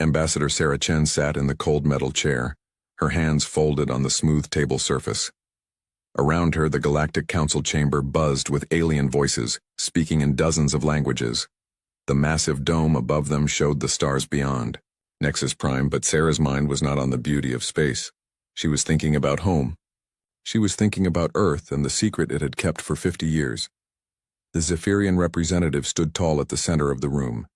Ambassador Sarah Chen sat in the cold metal chair, her hands folded on the smooth table surface. Around her, the Galactic Council chamber buzzed with alien voices, speaking in dozens of languages. The massive dome above them showed the stars beyond. Nexus Prime, but Sarah's mind was not on the beauty of space. She was thinking about home. She was thinking about Earth and the secret it had kept for 50 years. The Zephyrian representative stood tall at the center of the room.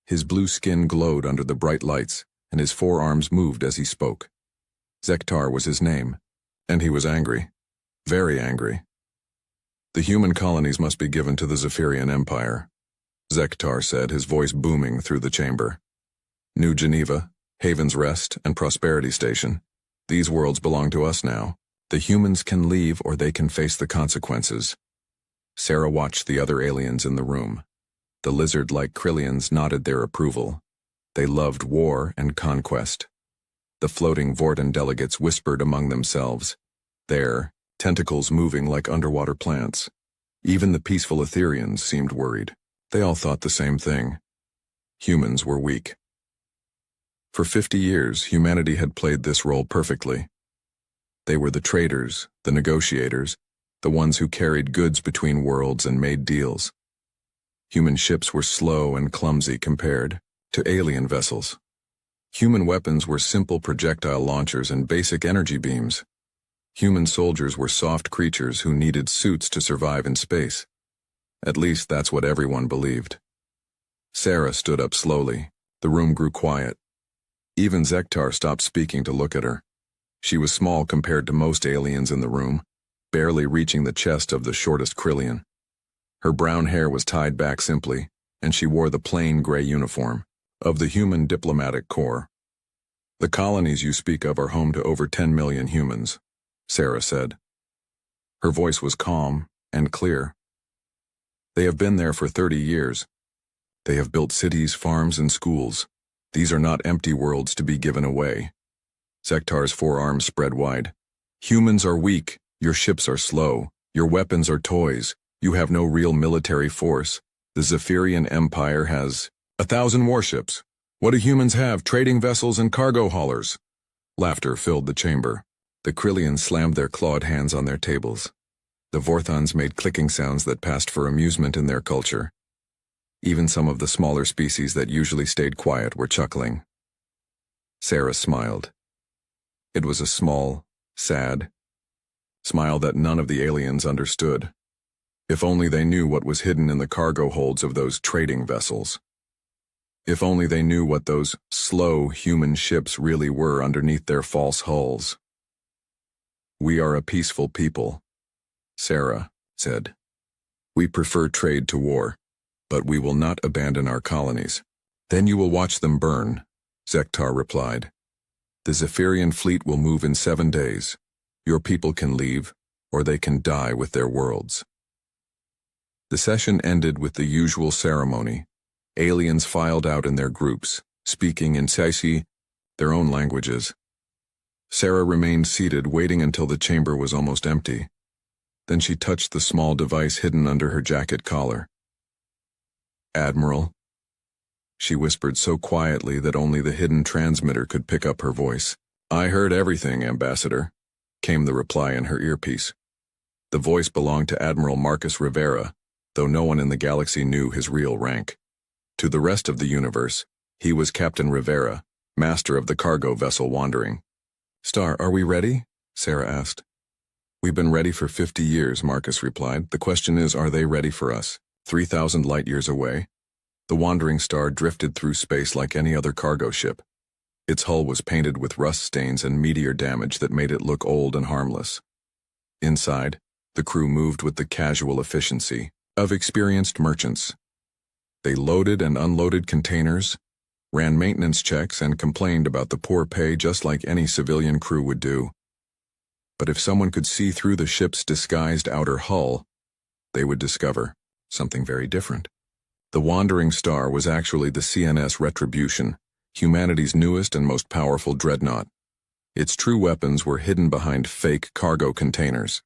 His blue skin glowed under the bright lights, and his forearms moved as he spoke. Zektar was his name, and he was angry. Very angry. The human colonies must be given to the Zephyrian Empire, Zektar said, his voice booming through the chamber. New Geneva, Haven's Rest, and Prosperity Station. These worlds belong to us now. The humans can leave or they can face the consequences. Sarah watched the other aliens in the room. The lizard-like Krillians nodded their approval. They loved war and conquest. The floating Vorten delegates whispered among themselves, their tentacles moving like underwater plants. Even the peaceful Etherians seemed worried. They all thought the same thing. Humans were weak. For 50 years, humanity had played this role perfectly. They were the traders, the negotiators, the ones who carried goods between worlds and made deals. Human ships were slow and clumsy compared to alien vessels. Human weapons were simple projectile launchers and basic energy beams. Human soldiers were soft creatures who needed suits to survive in space. At least that's what everyone believed. Sarah stood up slowly. The room grew quiet. Even Zektar stopped speaking to look at her. She was small compared to most aliens in the room, barely reaching the chest of the shortest Krillian. Her brown hair was tied back simply, and she wore the plain gray uniform of the Human Diplomatic Corps. The colonies you speak of are home to over 10 million humans, Sarah said. Her voice was calm and clear. They have been there for 30 years. They have built cities, farms, and schools. These are not empty worlds to be given away. Zektar's forearms spread wide. Humans are weak, your ships are slow, your weapons are toys, you have no real military force. The Zephyrian Empire has 1,000 warships. What do humans have? Trading vessels and cargo haulers. Laughter filled the chamber. The Krillians slammed their clawed hands on their tables. The Vorthons made clicking sounds that passed for amusement in their culture. Even some of the smaller species that usually stayed quiet were chuckling. Sarah smiled. It was a small, sad smile that none of the aliens understood. If only they knew what was hidden in the cargo holds of those trading vessels. If only they knew what those slow human ships really were underneath their false hulls. We are a peaceful people, Sarah said. We prefer trade to war, but we will not abandon our colonies. Then you will watch them burn, Zektar replied. The Zephyrian fleet will move in 7 days. Your people can leave, or they can die with their worlds. The session ended with the usual ceremony. Aliens filed out in their groups, speaking in Sci-Fi, their own languages. Sarah remained seated, waiting until the chamber was almost empty. Then she touched the small device hidden under her jacket collar. Admiral, she whispered so quietly that only the hidden transmitter could pick up her voice. I heard everything, Ambassador, came the reply in her earpiece. The voice belonged to Admiral Marcus Rivera, though no one in the galaxy knew his real rank. To the rest of the universe, he was Captain Rivera, master of the cargo vessel Wandering. Star, are we ready? Sarah asked. We've been ready for 50 years, Marcus replied. The question is, are they ready for us? 3,000 light-years away. The Wandering Star drifted through space like any other cargo ship. Its hull was painted with rust stains and meteor damage that made it look old and harmless. Inside, the crew moved with the casual efficiency of experienced merchants. They loaded and unloaded containers, ran maintenance checks, and complained about the poor pay just like any civilian crew would do. But if someone could see through the ship's disguised outer hull, they would discover something very different. The Wandering Star was actually the CNS Retribution, humanity's newest and most powerful dreadnought. Its true weapons were hidden behind fake cargo containers.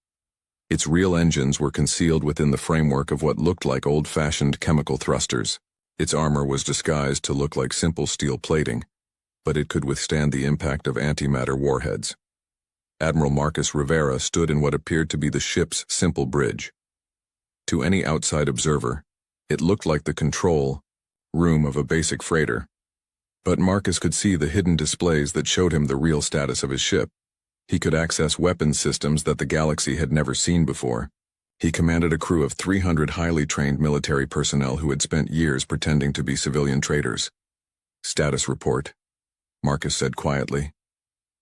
Its real engines were concealed within the framework of what looked like old-fashioned chemical thrusters. Its armor was disguised to look like simple steel plating, but it could withstand the impact of antimatter warheads. Admiral Marcus Rivera stood in what appeared to be the ship's simple bridge. To any outside observer, it looked like the control room of a basic freighter. But Marcus could see the hidden displays that showed him the real status of his ship. He could access weapons systems that the galaxy had never seen before. He commanded a crew of 300 highly trained military personnel who had spent years pretending to be civilian traders. "Status report," Marcus said quietly.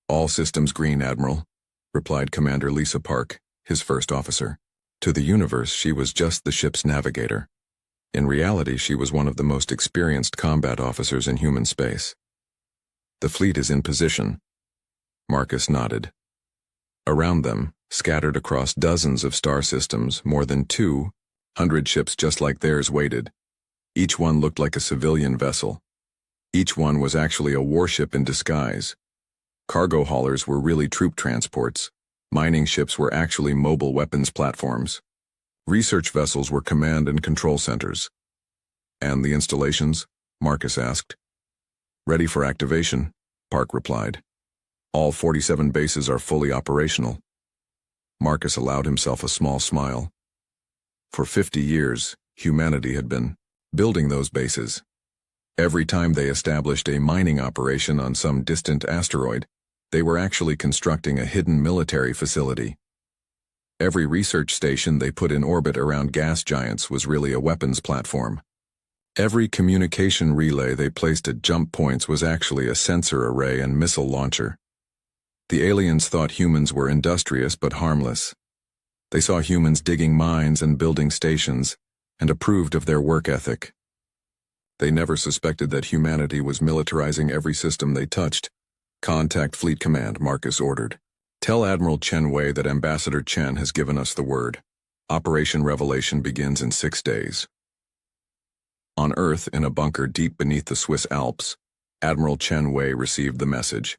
"All systems green, Admiral," replied Commander Lisa Park, his first officer. To the universe, she was just the ship's navigator. In reality, she was one of the most experienced combat officers in human space. "The fleet is in position." Marcus nodded. Around them, scattered across dozens of star systems, more than 200 ships just like theirs waited. Each one looked like a civilian vessel. Each one was actually a warship in disguise. Cargo haulers were really troop transports. Mining ships were actually mobile weapons platforms. Research vessels were command and control centers. "And the installations?" Marcus asked. "Ready for activation," Park replied. "All 47 bases are fully operational." Marcus allowed himself a small smile. For 50 years, humanity had been building those bases. Every time they established a mining operation on some distant asteroid, they were actually constructing a hidden military facility. Every research station they put in orbit around gas giants was really a weapons platform. Every communication relay they placed at jump points was actually a sensor array and missile launcher. The aliens thought humans were industrious but harmless. They saw humans digging mines and building stations, and approved of their work ethic. They never suspected that humanity was militarizing every system they touched. "Contact Fleet Command," Marcus ordered. "Tell Admiral Chen Wei that Ambassador Chen has given us the word. Operation Revelation begins in 6 days." On Earth, in a bunker deep beneath the Swiss Alps, Admiral Chen Wei received the message.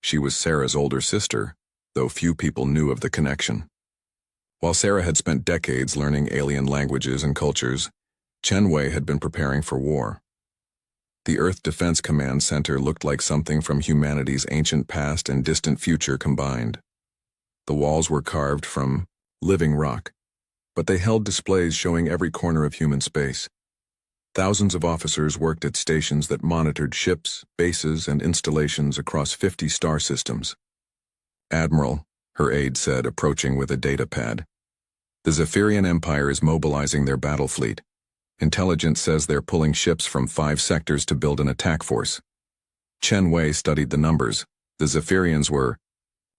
She was Sarah's older sister, though few people knew of the connection. While Sarah had spent decades learning alien languages and cultures, Chen Wei had been preparing for war. The Earth Defense Command Center looked like something from humanity's ancient past and distant future combined. The walls were carved from living rock, but they held displays showing every corner of human space. Thousands of officers worked at stations that monitored ships, bases, and installations across 50 star systems. "Admiral," her aide said, approaching with a data pad, "the Zephyrian Empire is mobilizing their battle fleet. Intelligence says they're pulling ships from 5 sectors to build an attack force." Chen Wei studied the numbers. The Zephyrians were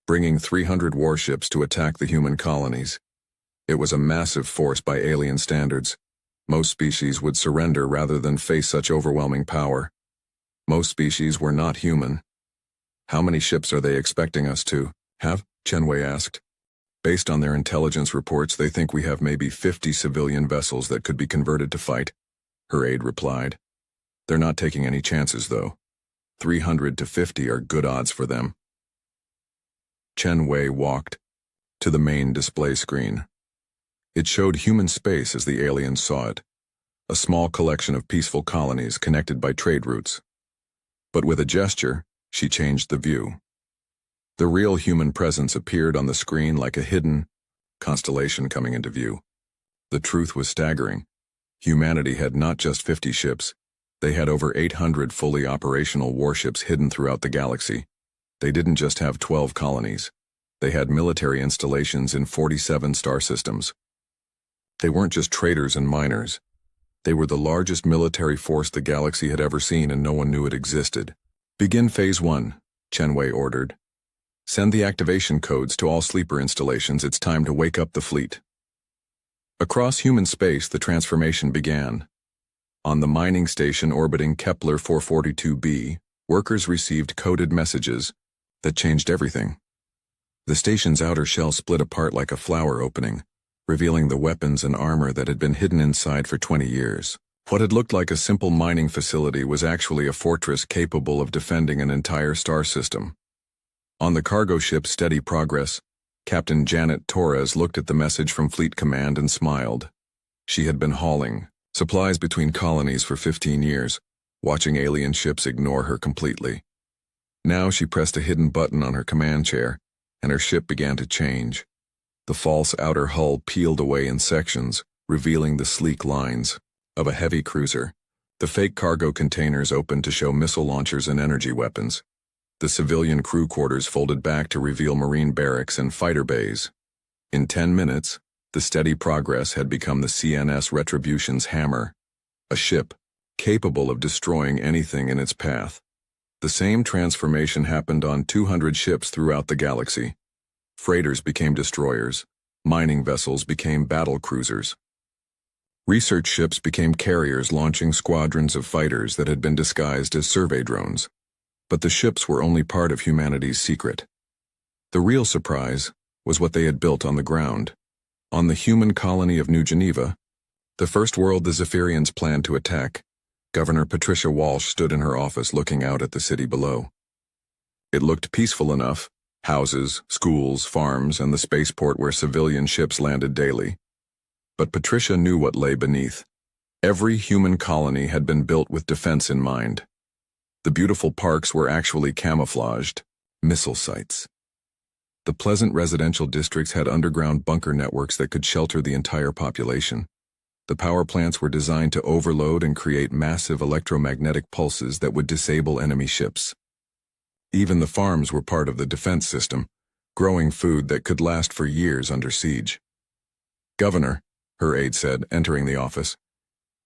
bringing 300 warships to attack the human colonies. It was a massive force by alien standards. Most species would surrender rather than face such overwhelming power. Most species were not human. "How many ships are they expecting us to have?" Chen Wei asked. "Based on their intelligence reports, they think we have maybe 50 civilian vessels that could be converted to fight," her aide replied. "They're not taking any chances, though. 300 to 50 are good odds for them." Chen Wei walked to the main display screen. It showed human space as the aliens saw it, a small collection of peaceful colonies connected by trade routes. But with a gesture, she changed the view. The real human presence appeared on the screen like a hidden constellation coming into view. The truth was staggering. Humanity had not just 50 ships. They had over 800 fully operational warships hidden throughout the galaxy. They didn't just have 12 colonies. They had military installations in 47 star systems. They weren't just traders and miners. They were the largest military force the galaxy had ever seen, and no one knew it existed. "Begin Phase 1, Chen Wei ordered. "Send the activation codes to all sleeper installations. It's time to wake up the fleet." Across human space, the transformation began. On the mining station orbiting Kepler 442b, workers received coded messages that changed everything. The station's outer shell split apart like a flower opening, revealing the weapons and armor that had been hidden inside for 20 years. What had looked like a simple mining facility was actually a fortress capable of defending an entire star system. On the cargo ship Steady Progress, Captain Janet Torres looked at the message from Fleet Command and smiled. She had been hauling supplies between colonies for 15 years, watching alien ships ignore her completely. Now she pressed a hidden button on her command chair, and her ship began to change. The false outer hull peeled away in sections, revealing the sleek lines of a heavy cruiser. The fake cargo containers opened to show missile launchers and energy weapons. The civilian crew quarters folded back to reveal marine barracks and fighter bays. In 10 minutes, the steady progress had become the CNS Retribution's hammer, a ship capable of destroying anything in its path. The same transformation happened on 200 ships throughout the galaxy. Freighters became destroyers, mining vessels became battle cruisers. Research ships became carriers launching squadrons of fighters that had been disguised as survey drones. But the ships were only part of humanity's secret. The real surprise was what they had built on the ground. On the human colony of New Geneva, the first world the Zephyrians planned to attack, Governor Patricia Walsh stood in her office looking out at the city below. It looked peaceful enough: houses, schools, farms, and the spaceport where civilian ships landed daily. But Patricia knew what lay beneath. Every human colony had been built with defense in mind. The beautiful parks were actually camouflaged missile sites. The pleasant residential districts had underground bunker networks that could shelter the entire population. The power plants were designed to overload and create massive electromagnetic pulses that would disable enemy ships. Even the farms were part of the defense system, growing food that could last for years under siege. "Governor," her aide said, entering the office,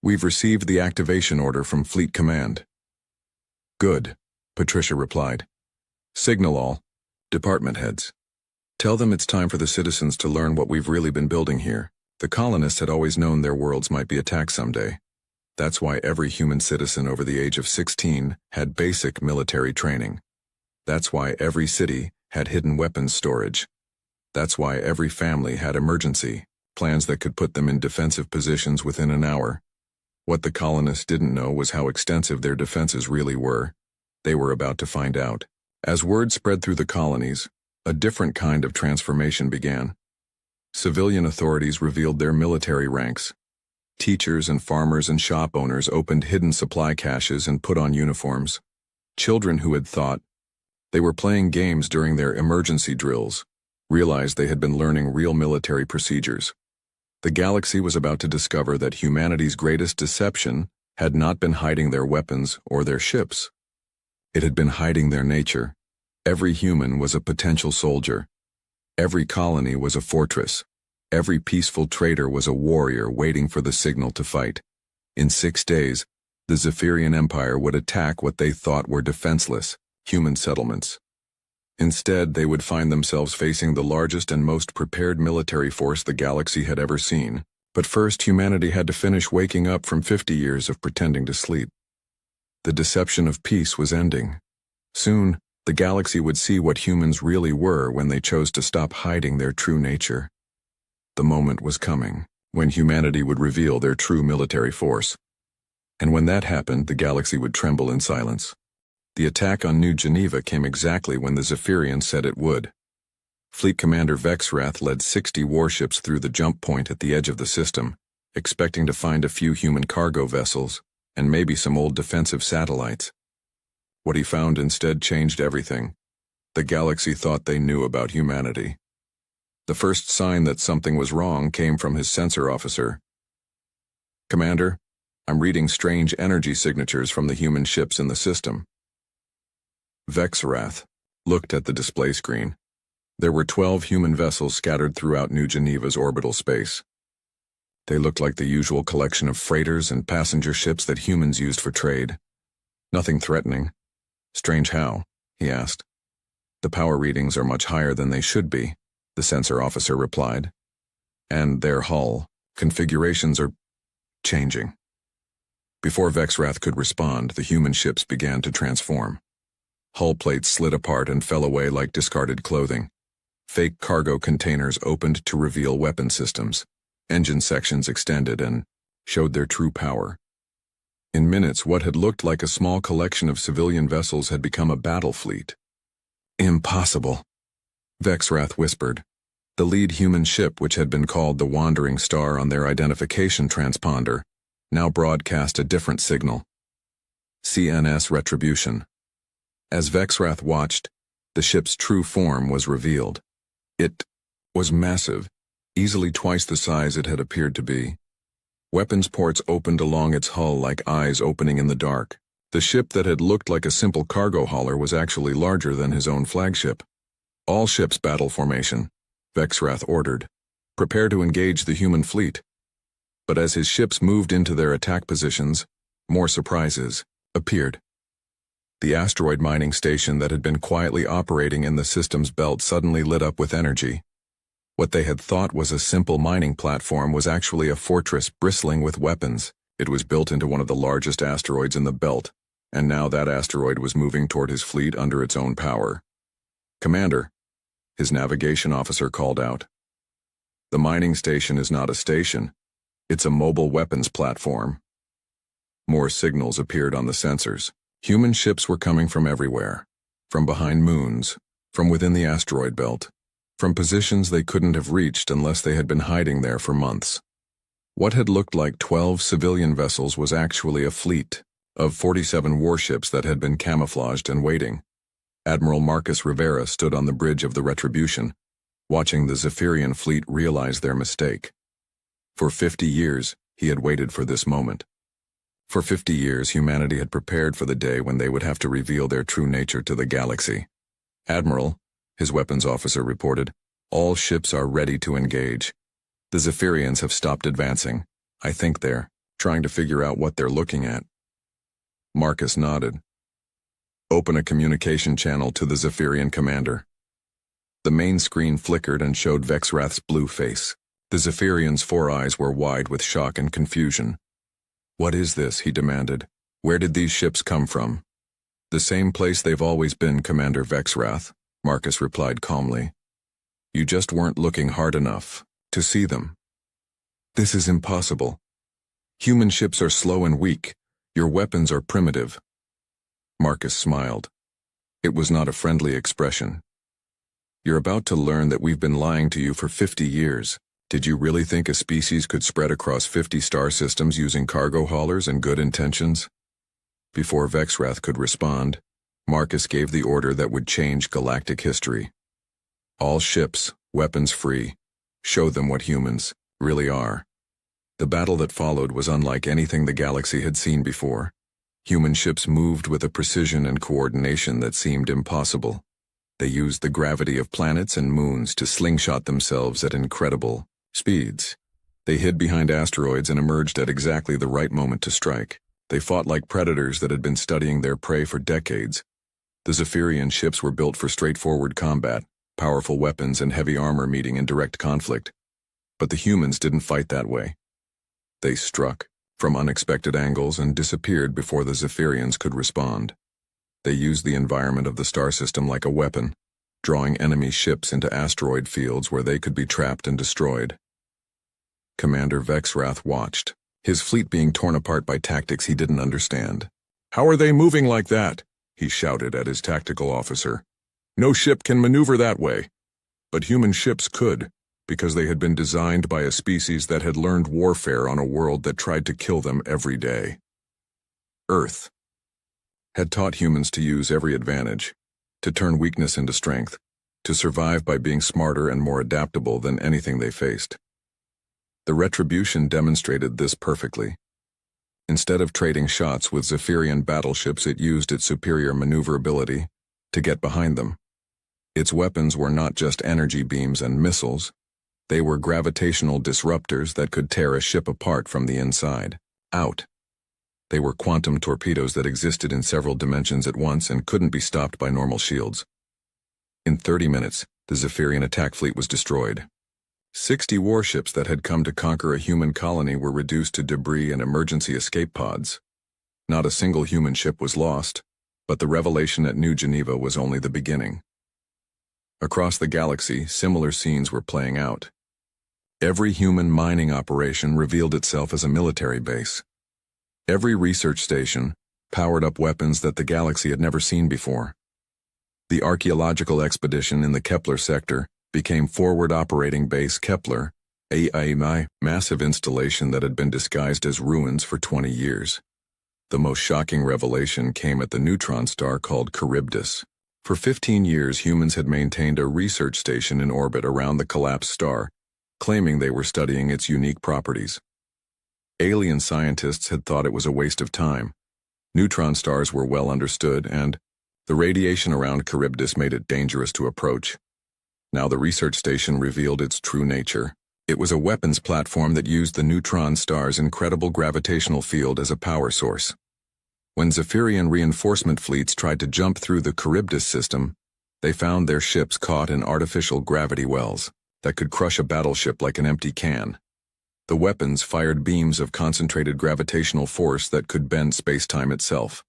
"we've received the activation order from Fleet Command." "Good," Patricia replied. "Signal all department heads. Tell them it's time for the citizens to learn what we've really been building here." The colonists had always known their worlds might be attacked someday. That's why every human citizen over the age of 16 had basic military training. That's why every city had hidden weapons storage. That's why every family had emergency plans that could put them in defensive positions within an hour. What the colonists didn't know was how extensive their defenses really were. They were about to find out. As word spread through the colonies, a different kind of transformation began. Civilian authorities revealed their military ranks. Teachers and farmers and shop owners opened hidden supply caches and put on uniforms. Children who had thought they were playing games during their emergency drills realized they had been learning real military procedures. The galaxy was about to discover that humanity's greatest deception had not been hiding their weapons or their ships. It had been hiding their nature. Every human was a potential soldier. Every colony was a fortress. Every peaceful trader was a warrior waiting for the signal to fight. In 6 days, the Zephyrian Empire would attack what they thought were defenseless human settlements. Instead, they would find themselves facing the largest and most prepared military force the galaxy had ever seen. But first, humanity had to finish waking up from 50 years of pretending to sleep. The deception of peace was ending. Soon, the galaxy would see what humans really were when they chose to stop hiding their true nature. The moment was coming when humanity would reveal their true military force. And when that happened, the galaxy would tremble in silence. The attack on New Geneva came exactly when the Zephyrians said it would. Fleet Commander Vexrath led 60 warships through the jump point at the edge of the system, expecting to find a few human cargo vessels and maybe some old defensive satellites. What he found instead changed everything. The galaxy thought they knew about humanity. The first sign that something was wrong came from his sensor officer. "Commander, I'm reading strange energy signatures from the human ships in the system." Vexrath looked at the display screen. There were 12 human vessels scattered throughout New Geneva's orbital space. They looked like the usual collection of freighters and passenger ships that humans used for trade. Nothing threatening. "Strange how?" he asked. "The power readings are much higher than they should be," the sensor officer replied. "And their hull configurations are changing." Before Vexrath could respond, the human ships began to transform. Hull plates slid apart and fell away like discarded clothing. Fake cargo containers opened to reveal weapon systems. Engine sections extended and showed their true power. In minutes, what had looked like a small collection of civilian vessels had become a battle fleet. "Impossible," Vexrath whispered. The lead human ship, which had been called the Wandering Star on their identification transponder, now broadcast a different signal. CNS Retribution. As Vexrath watched, the ship's true form was revealed. It was massive, easily twice the size it had appeared to be. Weapons ports opened along its hull like eyes opening in the dark. The ship that had looked like a simple cargo hauler was actually larger than his own flagship. All ships battle formation, Vexrath ordered. Prepare to engage the human fleet. But as his ships moved into their attack positions, more surprises appeared. The asteroid mining station that had been quietly operating in the system's belt suddenly lit up with energy. What they had thought was a simple mining platform was actually a fortress bristling with weapons. It was built into one of the largest asteroids in the belt, and now that asteroid was moving toward his fleet under its own power. "Commander," his navigation officer called out. "The mining station is not a station. It's a mobile weapons platform." More signals appeared on the sensors. Human ships were coming from everywhere. From behind moons, from within the asteroid belt, from positions they couldn't have reached unless they had been hiding there for months. What had looked like 12 civilian vessels was actually a fleet of 47 warships that had been camouflaged and waiting. Admiral Marcus Rivera stood on the bridge of the Retribution, watching the Zephyrian fleet realize their mistake. For 50 years, he had waited for this moment. For 50 years, humanity had prepared for the day when they would have to reveal their true nature to the galaxy. "Admiral," his weapons officer reported, "all ships are ready to engage. The Zephyrians have stopped advancing. I think they're trying to figure out what they're looking at." Marcus nodded. "Open a communication channel to the Zephyrian commander." The main screen flickered and showed Vexrath's blue face. The Zephyrian's 4 eyes were wide with shock and confusion. "What is this?" he demanded. "Where did these ships come from?" "The same place they've always been, Commander Vexrath," Marcus replied calmly. "You just weren't looking hard enough to see them." "This is impossible. Human ships are slow and weak. Your weapons are primitive." Marcus smiled. It was not a friendly expression. "You're about to learn that we've been lying to you for 50 years. Did you really think a species could spread across 50 star systems using cargo haulers and good intentions?" Before Vexrath could respond, Marcus gave the order that would change galactic history. "All ships, weapons free. Show them what humans really are." The battle that followed was unlike anything the galaxy had seen before. Human ships moved with a precision and coordination that seemed impossible. They used the gravity of planets and moons to slingshot themselves at incredible speeds. They hid behind asteroids and emerged at exactly the right moment to strike. They fought like predators that had been studying their prey for decades. The Zephyrian ships were built for straightforward combat, powerful weapons and heavy armor meeting in direct conflict. But the humans didn't fight that way. They struck from unexpected angles and disappeared before the Zephyrians could respond. They used the environment of the star system like a weapon, drawing enemy ships into asteroid fields where they could be trapped and destroyed. Commander Vexrath watched, his fleet being torn apart by tactics he didn't understand. "How are they moving like that?" he shouted at his tactical officer. "No ship can maneuver that way." But human ships could, because they had been designed by a species that had learned warfare on a world that tried to kill them every day. Earth had taught humans to use every advantage, to turn weakness into strength, to survive by being smarter and more adaptable than anything they faced. The Retribution demonstrated this perfectly. Instead of trading shots with Zephyrian battleships, it used its superior maneuverability to get behind them. Its weapons were not just energy beams and missiles. They were gravitational disruptors that could tear a ship apart from the inside out. They were quantum torpedoes that existed in several dimensions at once and couldn't be stopped by normal shields. In 30 minutes, the Zephyrian attack fleet was destroyed. 60 warships that had come to conquer a human colony were reduced to debris and emergency escape pods. Not a single human ship was lost, but the revelation at New Geneva was only the beginning. Across the galaxy, similar scenes were playing out. Every human mining operation revealed itself as a military base. Every research station powered up weapons that the galaxy had never seen before. The archaeological expedition in the Kepler sector became Forward Operating Base Kepler, a massive installation that had been disguised as ruins for 20 years. The most shocking revelation came at the neutron star called Charybdis. For 15 years, humans had maintained a research station in orbit around the collapsed star, claiming they were studying its unique properties. Alien scientists had thought it was a waste of time. Neutron stars were well understood, and the radiation around Charybdis made it dangerous to approach. Now the research station revealed its true nature. It was a weapons platform that used the neutron star's incredible gravitational field as a power source. When Zephyrian reinforcement fleets tried to jump through the Charybdis system, they found their ships caught in artificial gravity wells that could crush a battleship like an empty can. The weapons fired beams of concentrated gravitational force that could bend space-time itself.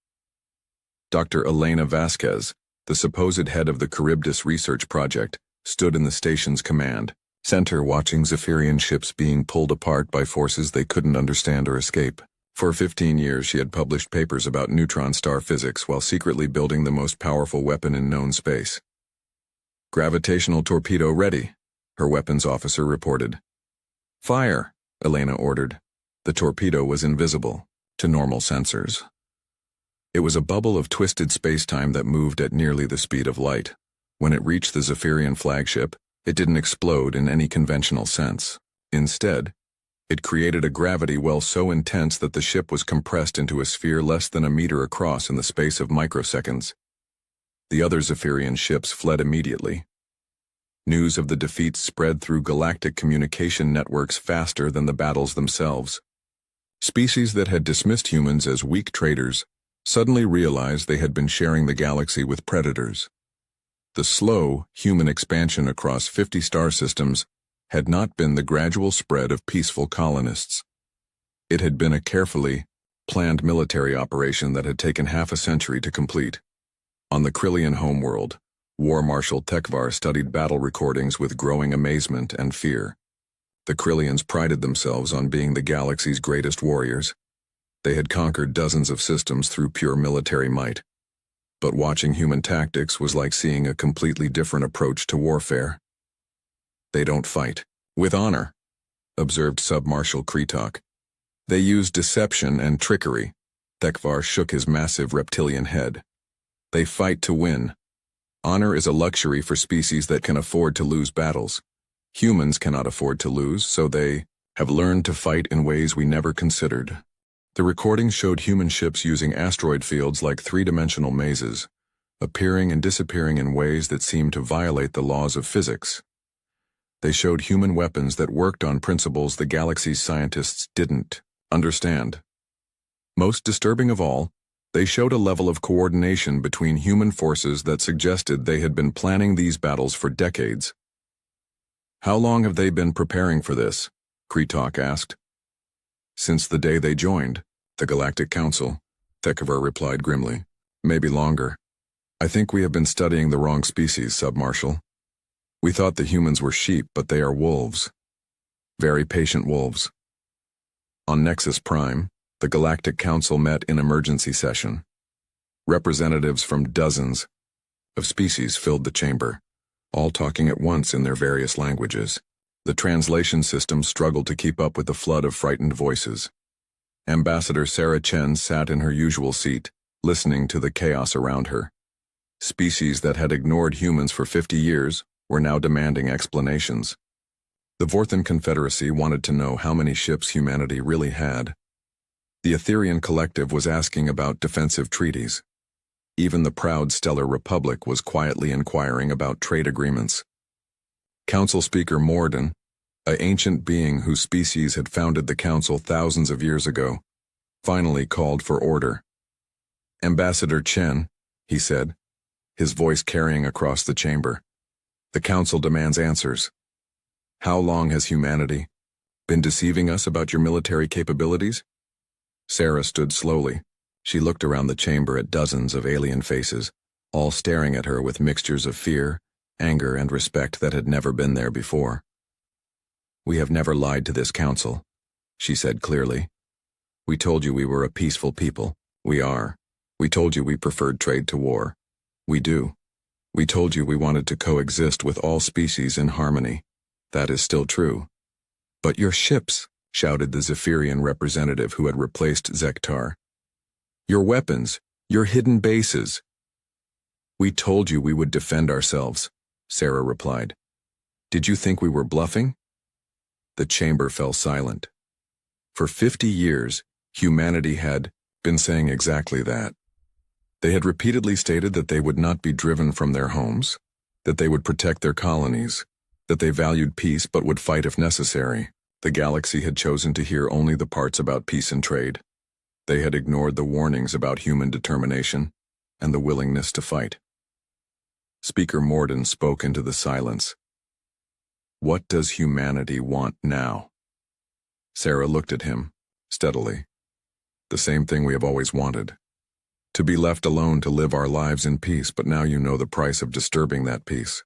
Dr. Elena Vasquez, the supposed head of the Charybdis research project, stood in the station's command center watching Zephyrian ships being pulled apart by forces they couldn't understand or escape. For 15 years she had published papers about neutron star physics while secretly building the most powerful weapon in known space. "Gravitational torpedo ready," her weapons officer reported. "Fire," Elena ordered. The torpedo was invisible to normal sensors. It was a bubble of twisted space-time that moved at nearly the speed of light. When it reached the Zephyrian flagship, it didn't explode in any conventional sense. Instead, it created a gravity well so intense that the ship was compressed into a sphere less than a meter across in the space of microseconds. The other Zephyrian ships fled immediately. News of the defeats spread through galactic communication networks faster than the battles themselves. Species that had dismissed humans as weak traders suddenly realized they had been sharing the galaxy with predators. The slow, human expansion across 50 star systems had not been the gradual spread of peaceful colonists. It had been a carefully planned military operation that had taken half a century to complete. On the Krillian homeworld, War Marshal Tekvar studied battle recordings with growing amazement and fear. The Krillians prided themselves on being the galaxy's greatest warriors. They had conquered dozens of systems through pure military might. But watching human tactics was like seeing a completely different approach to warfare. "They don't fight with honor," observed Sub-Marshal Kretok. "They use deception and trickery." Tekvar shook his massive reptilian head. "They fight to win. Honor is a luxury for species that can afford to lose battles. Humans cannot afford to lose, so they have learned to fight in ways we never considered." The recording showed human ships using asteroid fields like three-dimensional mazes, appearing and disappearing in ways that seemed to violate the laws of physics. They showed human weapons that worked on principles the galaxy's scientists didn't understand. Most disturbing of all, they showed a level of coordination between human forces that suggested they had been planning these battles for decades. "How long have they been preparing for this?" Kretok asked. "Since the day they joined the Galactic Council," Tekvar replied grimly. "Maybe longer. I think we have been studying the wrong species, Sub-Marshal. We thought the humans were sheep, but they are wolves. Very patient wolves." On Nexus Prime, the Galactic Council met in emergency session. Representatives from dozens of species filled the chamber, all talking at once in their various languages. The translation system struggled to keep up with the flood of frightened voices. Ambassador Sarah Chen sat in her usual seat, listening to the chaos around her. Species that had ignored humans for 50 years were now demanding explanations. The Vorthan Confederacy wanted to know how many ships humanity really had. The Etherian Collective was asking about defensive treaties. Even the proud Stellar Republic was quietly inquiring about trade agreements. Council Speaker Morden, an ancient being whose species had founded the Council thousands of years ago, finally called for order. "Ambassador Chen," he said, his voice carrying across the chamber, "the Council demands answers. How long has humanity been deceiving us about your military capabilities?" Sarah stood slowly. She looked around the chamber at dozens of alien faces, all staring at her with mixtures of fear, anger, and respect that had never been there before. "We have never lied to this council," she said clearly. "We told you we were a peaceful people. We are. We told you we preferred trade to war. We do. We told you we wanted to coexist with all species in harmony. That is still true. But your ships," shouted the Zephyrian representative who had replaced Zektar. Your weapons, your hidden bases. We told you we would defend ourselves, Sarah replied. Did you think we were bluffing? The chamber fell silent. For 50 years, humanity had been saying exactly that. They had repeatedly stated that they would not be driven from their homes, that they would protect their colonies, that they valued peace but would fight if necessary. The galaxy had chosen to hear only the parts about peace and trade. They had ignored the warnings about human determination and the willingness to fight. Speaker Morden spoke into the silence. What does humanity want now? Sarah looked at him, steadily. The same thing we have always wanted. To be left alone to live our lives in peace, but now you know the price of disturbing that peace.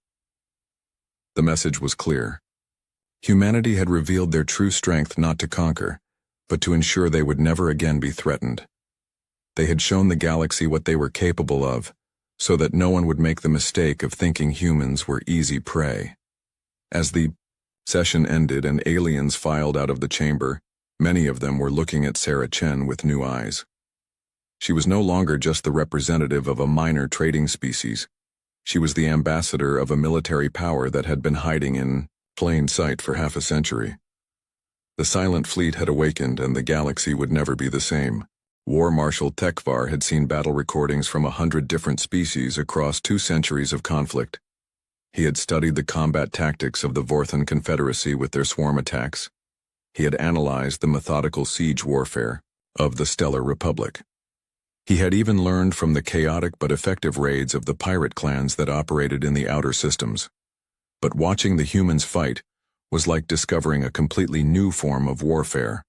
The message was clear. Humanity had revealed their true strength not to conquer, but to ensure they would never again be threatened. They had shown the galaxy what they were capable of, so that no one would make the mistake of thinking humans were easy prey. As the session ended and aliens filed out of the chamber, many of them were looking at Sarah Chen with new eyes. She was no longer just the representative of a minor trading species. She was the ambassador of a military power that had been hiding in plain sight for half a century. The silent fleet had awakened and the galaxy would never be the same. War Marshal Tekvar had seen battle recordings from 100 different species across 2 centuries of conflict. He had studied the combat tactics of the Vorthan Confederacy with their swarm attacks. He had analyzed the methodical siege warfare of the Stellar Republic. He had even learned from the chaotic but effective raids of the pirate clans that operated in the outer systems. But watching the humans fight was like discovering a completely new form of warfare.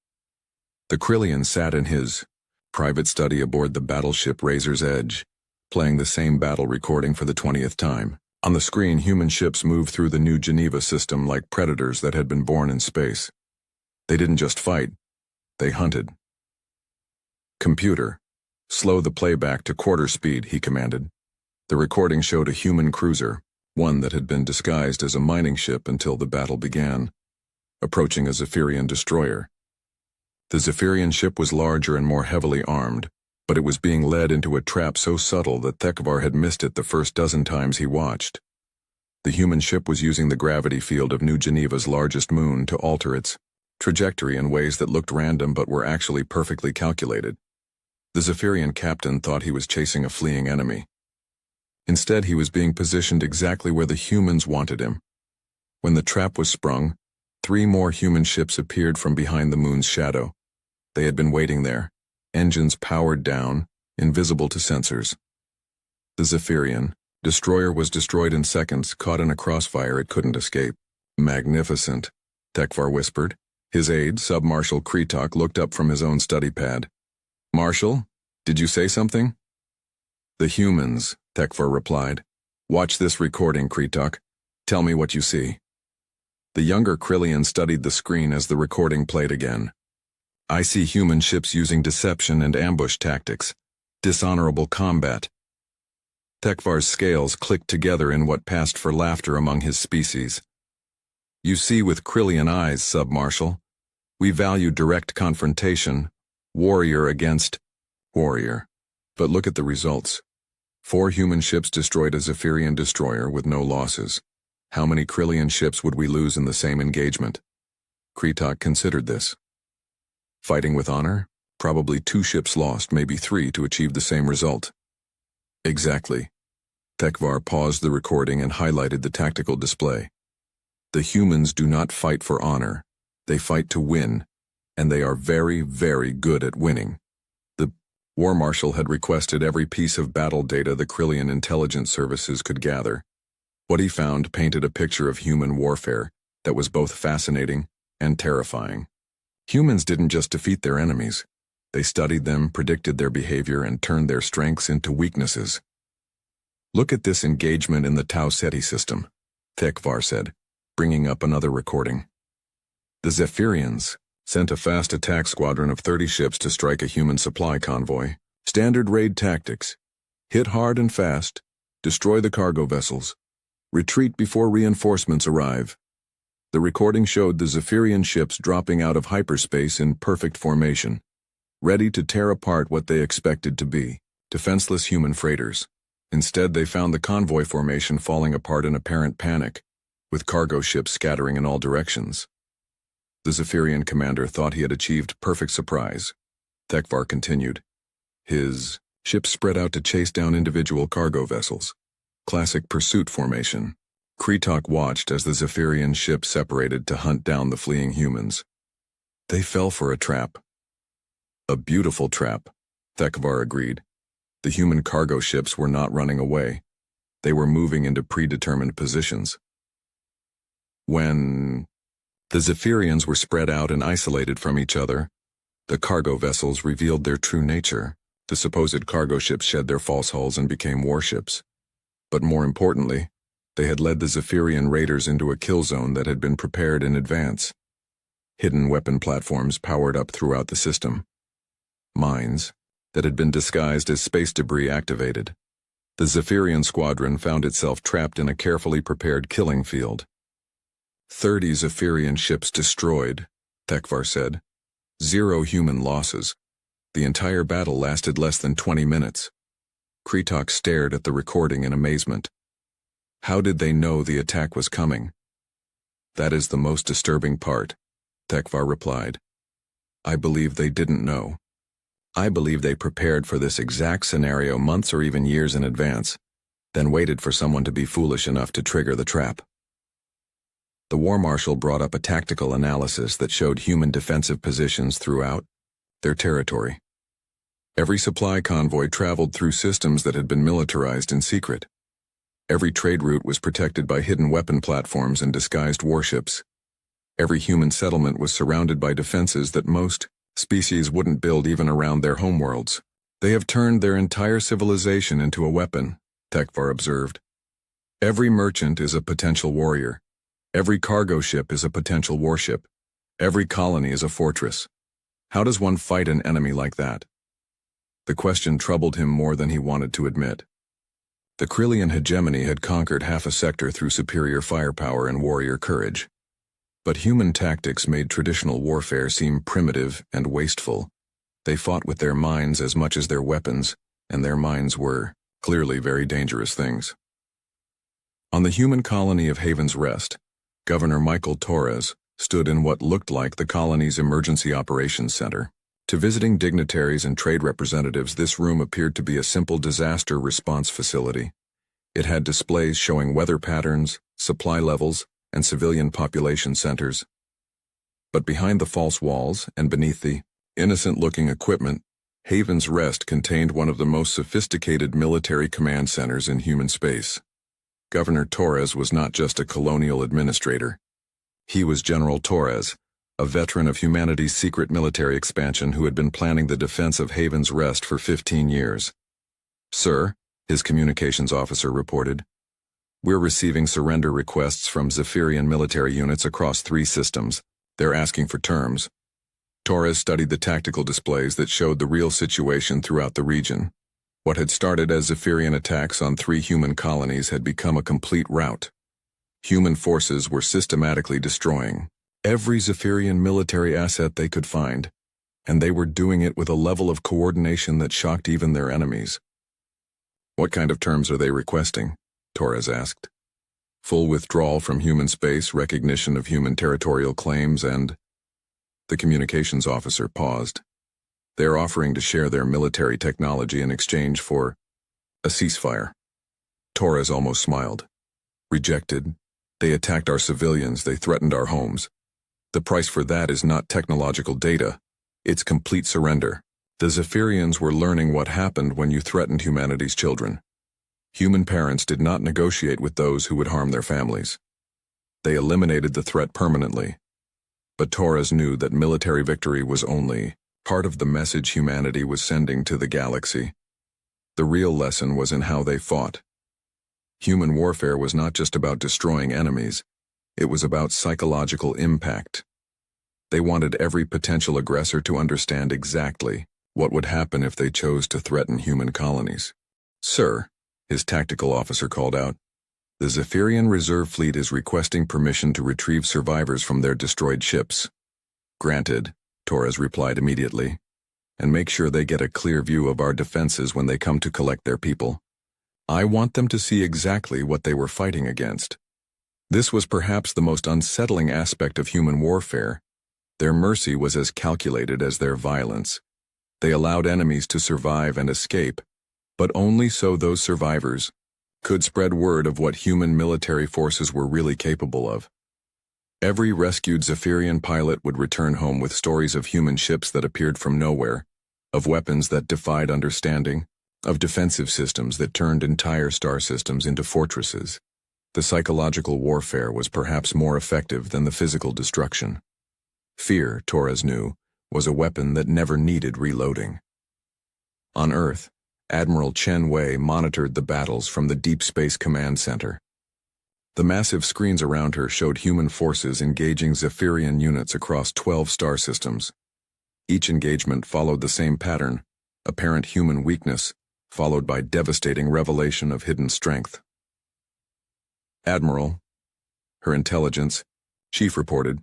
The Krillian sat in his private study aboard the battleship Razor's Edge, playing the same battle recording for the 20th time. On the screen, human ships moved through the new Geneva system like predators that had been born in space. They didn't just fight, they hunted. Computer, slow the playback to quarter speed, he commanded. The recording showed a human cruiser, one that had been disguised as a mining ship until the battle began, approaching a Zephyrian destroyer. The Zephyrian ship was larger and more heavily armed, but it was being led into a trap so subtle that Tekvar had missed it the first dozen times he watched. The human ship was using the gravity field of New Geneva's largest moon to alter its trajectory in ways that looked random but were actually perfectly calculated. The Zephyrian captain thought he was chasing a fleeing enemy. Instead, he was being positioned exactly where the humans wanted him. When the trap was sprung, 3 more human ships appeared from behind the moon's shadow. They had been waiting there, engines powered down, invisible to sensors. The Zephyrian destroyer was destroyed in seconds, caught in a crossfire it couldn't escape. Magnificent, Tekvar whispered. His aide, Sub-Marshal Kretok, looked up from his own study pad. Marshal, did you say something? The humans, Tekvar replied. Watch this recording, Kretok. Tell me what you see. The younger Krillian studied the screen as the recording played again. I see human ships using deception and ambush tactics. Dishonorable combat. Tekvar's scales clicked together in what passed for laughter among his species. You see with Krillian eyes, Sub-Marshal. We value direct confrontation, warrior against warrior. But look at the results. 4 human ships destroyed a Zephyrian destroyer with no losses. How many Krillian ships would we lose in the same engagement? Kretok considered this. Fighting with honor? Probably 2 ships lost, maybe 3 to achieve the same result. Exactly. Tekvar paused the recording and highlighted the tactical display. The humans do not fight for honor. They fight to win, and they are very, very good at winning. The War Marshal had requested every piece of battle data the Krillian intelligence services could gather. What he found painted a picture of human warfare that was both fascinating and terrifying. Humans didn't just defeat their enemies. They studied them, predicted their behavior, and turned their strengths into weaknesses. Look at this engagement in the Tau Ceti system, Tekvar said, bringing up another recording. The Zephyrians sent a fast attack squadron of 30 ships to strike a human supply convoy. Standard raid tactics. Hit hard and fast. Destroy the cargo vessels. Retreat before reinforcements arrive. The recording showed the Zephyrian ships dropping out of hyperspace in perfect formation. ready to tear apart what they expected to be defenseless human freighters. Instead, they found the convoy formation falling apart in apparent panic, with cargo ships scattering in all directions. The Zephyrian commander thought he had achieved perfect surprise. Thekvar continued. His ships spread out to chase down individual cargo vessels. Classic pursuit formation. Kretok watched as the Zephyrian ships separated to hunt down the fleeing humans. They fell for a trap. A beautiful trap, Thekvar agreed. The human cargo ships were not running away. They were moving into predetermined positions. When the Zephyrians were spread out and isolated from each other, the cargo vessels revealed their true nature. The supposed cargo ships shed their false hulls and became warships. But more importantly, they had led the Zephyrian raiders into a kill zone that had been prepared in advance. Hidden weapon platforms powered up throughout the system. Mines that had been disguised as space debris activated. The Zephyrian squadron found itself trapped in a carefully prepared killing field. 30 Zephyrian ships destroyed, Thekvar said. 0 human losses. The entire battle lasted less than 20 minutes. Kretok stared at the recording in amazement. How did they know the attack was coming? That is the most disturbing part, Thekvar replied. I believe they didn't know. I believe they prepared for this exact scenario months or even years in advance, then waited for someone to be foolish enough to trigger the trap. The War Marshal brought up a tactical analysis that showed human defensive positions throughout their territory. Every supply convoy traveled through systems that had been militarized in secret. Every trade route was protected by hidden weapon platforms and disguised warships. Every human settlement was surrounded by defenses that most species wouldn't build even around their homeworlds. They have turned their entire civilization into a weapon, Thekvar observed. Every merchant is a potential warrior. Every cargo ship is a potential warship. Every colony is a fortress. How does one fight an enemy like that? The question troubled him more than he wanted to admit. The Krillian hegemony had conquered half a sector through superior firepower and warrior courage. But human tactics made traditional warfare seem primitive and wasteful. They fought with their minds as much as their weapons, and their minds were, clearly, very dangerous things. On the human colony of Haven's Rest, Governor Michael Torres stood in what looked like the colony's emergency operations center. To visiting dignitaries and trade representatives, this room appeared to be a simple disaster response facility. It had displays showing weather patterns, supply levels, and civilian population centers. But behind the false walls and beneath the innocent-looking equipment, Haven's Rest contained one of the most sophisticated military command centers in human space. Governor Torres was not just a colonial administrator. He was General Torres, a veteran of humanity's secret military expansion who had been planning the defense of Haven's Rest for 15 years. Sir, his communications officer reported, we're receiving surrender requests from Zephyrian military units across 3 systems. They're asking for terms. Torres studied the tactical displays that showed the real situation throughout the region. What had started as Zephyrian attacks on 3 human colonies had become a complete rout. Human forces were systematically destroying every Zephyrian military asset they could find, and they were doing it with a level of coordination that shocked even their enemies. What kind of terms are they requesting? Torres asked. Full withdrawal from human space, recognition of human territorial claims, and... The communications officer paused. They're offering to share their military technology in exchange for a ceasefire. Torres almost smiled. Rejected. They attacked our civilians, they threatened our homes. The price for that is not technological data. It's complete surrender. The Zephyrians were learning what happened when you threatened humanity's children. Human parents did not negotiate with those who would harm their families. They eliminated the threat permanently. But Torres knew that military victory was only part of the message humanity was sending to the galaxy. The real lesson was in how they fought. Human warfare was not just about destroying enemies. It was about psychological impact. They wanted every potential aggressor to understand exactly what would happen if they chose to threaten human colonies. Sir, his tactical officer called out, the Zephyrian Reserve Fleet is requesting permission to retrieve survivors from their destroyed ships. Granted, Torres replied immediately. and make sure they get a clear view of our defenses when they come to collect their people. I want them to see exactly what they were fighting against. This was perhaps the most unsettling aspect of human warfare. Their mercy was as calculated as their violence. They allowed enemies to survive and escape, but only so those survivors could spread word of what human military forces were really capable of. Every rescued Zephyrian pilot would return home with stories of human ships that appeared from nowhere, of weapons that defied understanding, of defensive systems that turned entire star systems into fortresses. The psychological warfare was perhaps more effective than the physical destruction. Fear, Torres knew, was a weapon that never needed reloading. On Earth, Admiral Chen Wei monitored the battles from the Deep Space Command Center. The massive screens around her showed human forces engaging Zephyrian units across 12 star systems. Each engagement followed the same pattern: apparent human weakness, followed by devastating revelation of hidden strength. Admiral, her intelligence chief reported,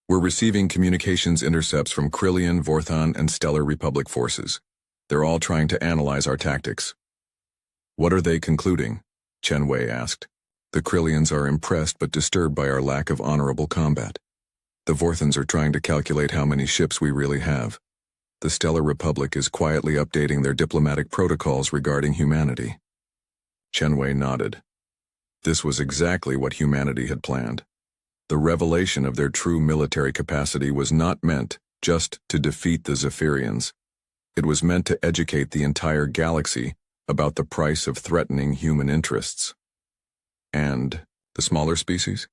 "We're receiving communications intercepts from Krillian, Vorthon, and Stellar Republic forces. They're all trying to analyze our tactics." "What are they concluding?" Chen Wei asked. "The Krillians are impressed but disturbed by our lack of honorable combat. The Vorthons are trying to calculate how many ships we really have. The Stellar Republic is quietly updating their diplomatic protocols regarding humanity." Chen Wei nodded. This was exactly what humanity had planned. The revelation of their true military capacity was not meant just to defeat the Zephyrians. It was meant to educate the entire galaxy about the price of threatening human interests. And the smaller species?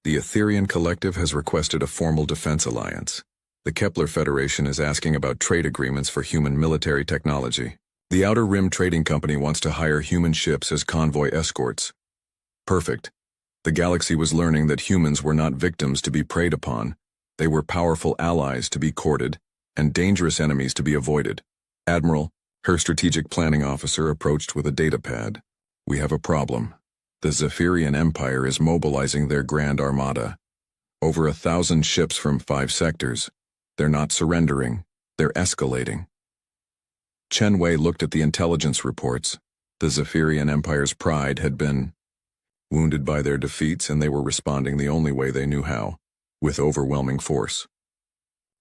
The Etherian Collective has requested a formal defense alliance. The Kepler Federation is asking about trade agreements for human military technology. The Outer Rim Trading Company wants to hire human ships as convoy escorts. Perfect. The galaxy was learning that humans were not victims to be preyed upon. They were powerful allies to be courted, and dangerous enemies to be avoided. Admiral, her strategic planning officer, approached with a data pad. "We have a problem. The Zephyrian Empire is mobilizing their Grand Armada. Over 1,000 ships from 5 sectors. They're not surrendering. They're escalating." Chen Wei looked at the intelligence reports. The Zephyrian Empire's pride had been wounded by their defeats, and they were responding the only way they knew how, with overwhelming force.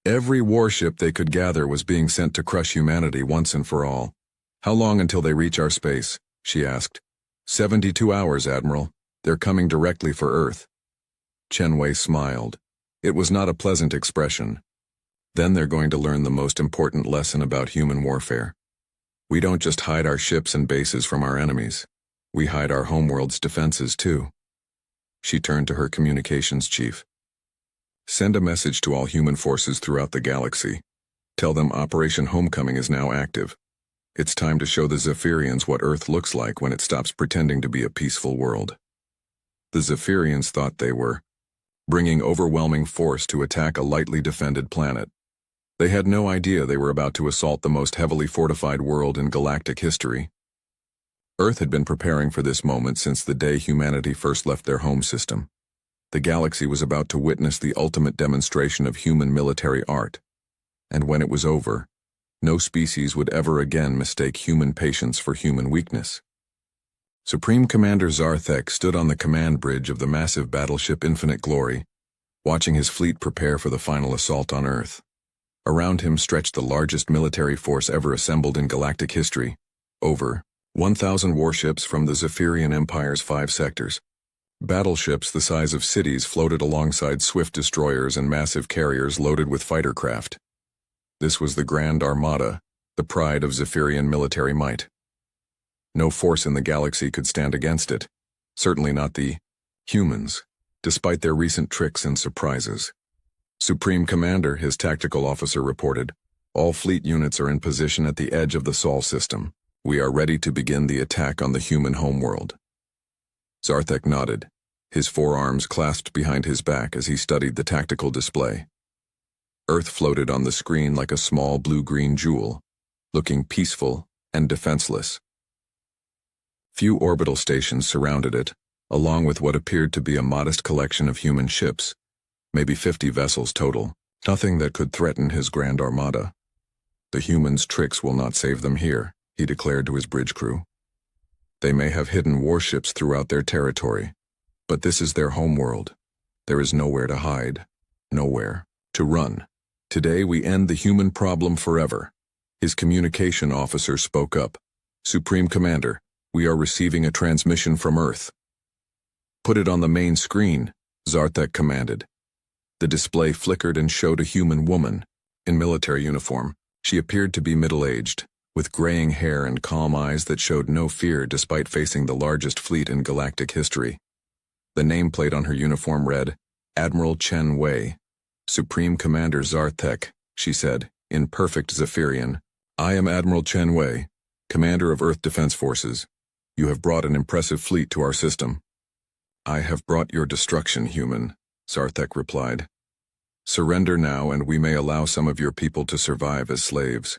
Every warship they could gather was being sent to crush humanity once and for all. "How long until they reach our space?" she asked. 72 hours, Admiral. They're coming directly for Earth." Chen Wei smiled. It was not a pleasant expression. Then they're going to learn the most important lesson about human warfare. We don't just hide our ships and bases from our enemies. We hide our homeworld's defenses too. She turned to her communications chief. "Send a message to all human forces throughout the galaxy. Tell them Operation Homecoming is now active. It's time to show the Zephyrians what Earth looks like when it stops pretending to be a peaceful world." The Zephyrians thought they were bringing overwhelming force to attack a lightly defended planet. They had no idea they were about to assault the most heavily fortified world in galactic history. Earth had been preparing for this moment since the day humanity first left their home system. The galaxy was about to witness the ultimate demonstration of human military art. And when it was over, no species would ever again mistake human patience for human weakness. Supreme Commander Zarthek stood on the command bridge of the massive battleship Infinite Glory, watching his fleet prepare for the final assault on Earth. Around him stretched the largest military force ever assembled in galactic history, over 1,000 warships from the Zephyrian Empire's 5 sectors. Battleships the size of cities floated alongside swift destroyers and massive carriers loaded with fighter craft. This was the Grand Armada, the pride of Zephyrian military might. No force in the galaxy could stand against it, certainly not the humans, despite their recent tricks and surprises. "Supreme Commander," his tactical officer reported, "all fleet units are in position at the edge of the Sol system. We are ready to begin the attack on the human homeworld." Zarthek nodded, his forearms clasped behind his back as he studied the tactical display. Earth floated on the screen like a small blue-green jewel, looking peaceful and defenseless. Few orbital stations surrounded it, along with what appeared to be a modest collection of human ships, maybe 50 vessels total, nothing that could threaten his Grand Armada. The humans' tricks will not save them here, he declared to his bridge crew. They may have hidden warships throughout their territory, but this is their homeworld. There is nowhere to hide, nowhere to run. Today we end the human problem forever. His communication officer spoke up. Supreme Commander, we are receiving a transmission from Earth. Put it on the main screen, Zarthek commanded. The display flickered and showed a human woman, in military uniform. She appeared to be middle-aged, with graying hair and calm eyes that showed no fear despite facing the largest fleet in galactic history. The nameplate on her uniform read, Admiral Chen Wei. Supreme Commander Zarthek, she said, in perfect Zephyrian. I am Admiral Chen Wei, Commander of Earth Defense Forces. You have brought an impressive fleet to our system. I have brought your destruction, human, Zarthek replied. Surrender now and we may allow some of your people to survive as slaves.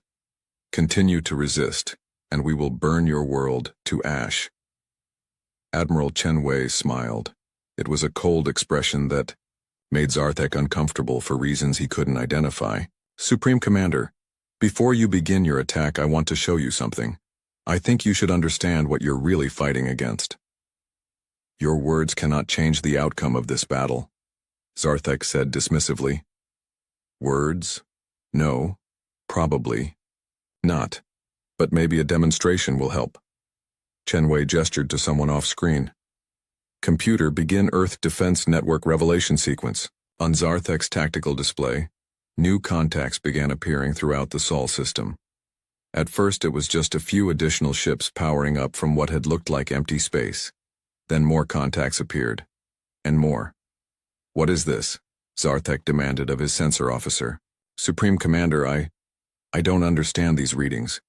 Continue to resist, and we will burn your world to ash. Admiral Chen Wei smiled. It was a cold expression that made Zarthek uncomfortable for reasons he couldn't identify. Supreme Commander, before you begin your attack, I want to show you something. I think you should understand what you're really fighting against. Your words cannot change the outcome of this battle, Zarthek said dismissively. Words? No, probably not. But maybe a demonstration will help. Chen Wei gestured to someone off-screen. Computer, begin Earth Defense Network revelation sequence. On Zarthek's tactical display, new contacts began appearing throughout the Sol system. At first it was just a few additional ships powering up from what had looked like empty space. Then more contacts appeared. And more. What is this? Zarthek demanded of his sensor officer. Supreme Commander, I don't understand these readings.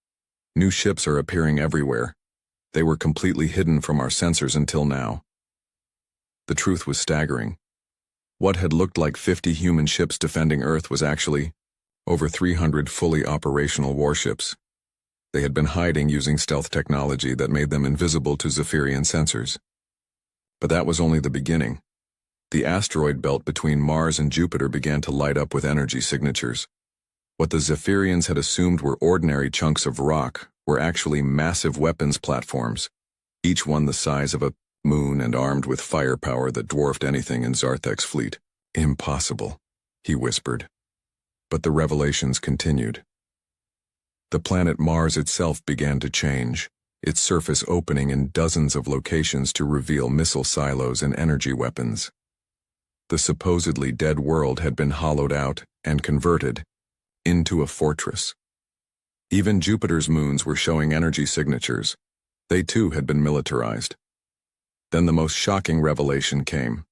New ships are appearing everywhere. They were completely hidden from our sensors until now. The truth was staggering. What had looked like 50 human ships defending Earth was actually over 300 fully operational warships. They had been hiding using stealth technology that made them invisible to Zephyrian sensors. But that was only the beginning. The asteroid belt between Mars and Jupiter began to light up with energy signatures. What the Zephyrians had assumed were ordinary chunks of rock were actually massive weapons platforms, each one the size of a moon and armed with firepower that dwarfed anything in Zarthek's fleet. Impossible, he whispered. But the revelations continued. The planet Mars itself began to change, its surface opening in dozens of locations to reveal missile silos and energy weapons. The supposedly dead world had been hollowed out and converted into a fortress. Even Jupiter's moons were showing energy signatures. They too had been militarized. Then the most shocking revelation came.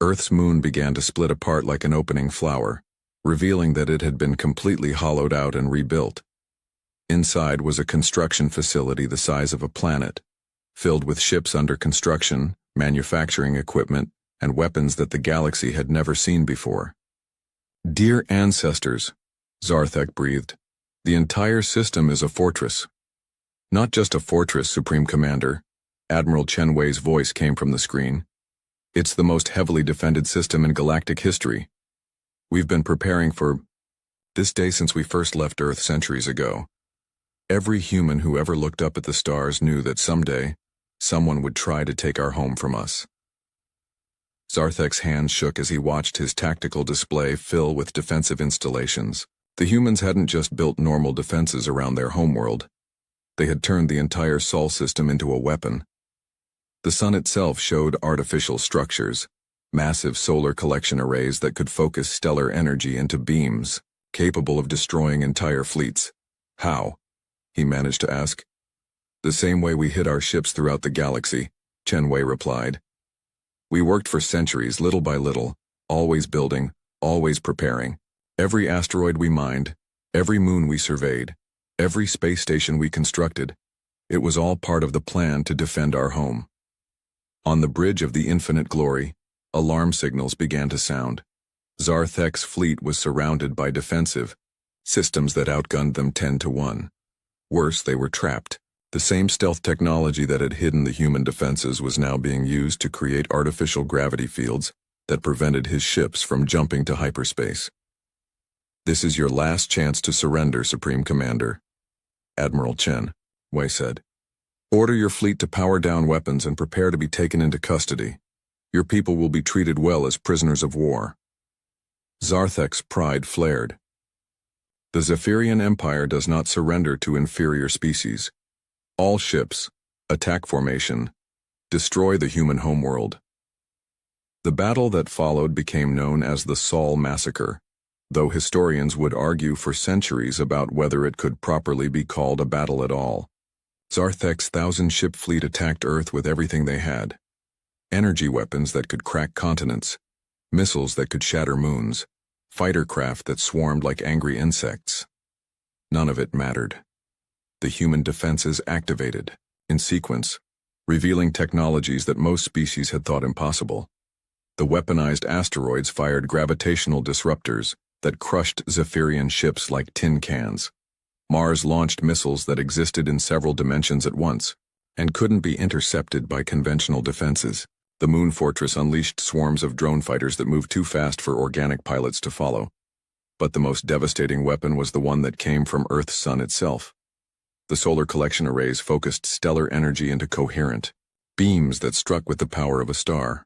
Earth's moon began to split apart like an opening flower, revealing that it had been completely hollowed out and rebuilt. Inside was a construction facility the size of a planet, filled with ships under construction, manufacturing equipment, and weapons that the galaxy had never seen before. Dear ancestors, Zarthek breathed, the entire system is a fortress. Not just a fortress, Supreme Commander. Admiral Chen Wei's voice came from the screen. It's the most heavily defended system in galactic history. We've been preparing for this day since we first left Earth centuries ago. Every human who ever looked up at the stars knew that someday, someone would try to take our home from us. Zarthek's hands shook as he watched his tactical display fill with defensive installations. The humans hadn't just built normal defenses around their homeworld. They had turned the entire Sol system into a weapon. The sun itself showed artificial structures, massive solar collection arrays that could focus stellar energy into beams, capable of destroying entire fleets. How? He managed to ask. The same way we hid our ships throughout the galaxy, Chen Wei replied. We worked for centuries, little by little, always building, always preparing. Every asteroid we mined, every moon we surveyed, every space station we constructed, it was all part of the plan to defend our home. On the bridge of the infinite glory, alarm signals began to sound. Zarthek's fleet was surrounded by defensive systems that outgunned them 10-1. Worse, they were trapped. The same stealth technology that had hidden the human defenses was now being used to create artificial gravity fields that prevented his ships from jumping to hyperspace. This is your last chance to surrender, Supreme Commander, Admiral Chen Wei said. Order your fleet to power down weapons and prepare to be taken into custody. Your people will be treated well as prisoners of war. Zarthek's pride flared. The Zephyrian Empire does not surrender to inferior species. All ships, attack formation, destroy the human homeworld. The battle that followed became known as the Sol Massacre, though historians would argue for centuries about whether it could properly be called a battle at all. Zarthek's 1,000-ship fleet attacked Earth with everything they had. Energy weapons that could crack continents, missiles that could shatter moons, fighter craft that swarmed like angry insects. None of it mattered. The human defenses activated, in sequence, revealing technologies that most species had thought impossible. The weaponized asteroids fired gravitational disruptors that crushed Zephyrian ships like tin cans. Mars launched missiles that existed in several dimensions at once and couldn't be intercepted by conventional defenses. The Moon Fortress unleashed swarms of drone fighters that moved too fast for organic pilots to follow. But the most devastating weapon was the one that came from Earth's sun itself. The solar collection arrays focused stellar energy into coherent beams that struck with the power of a star.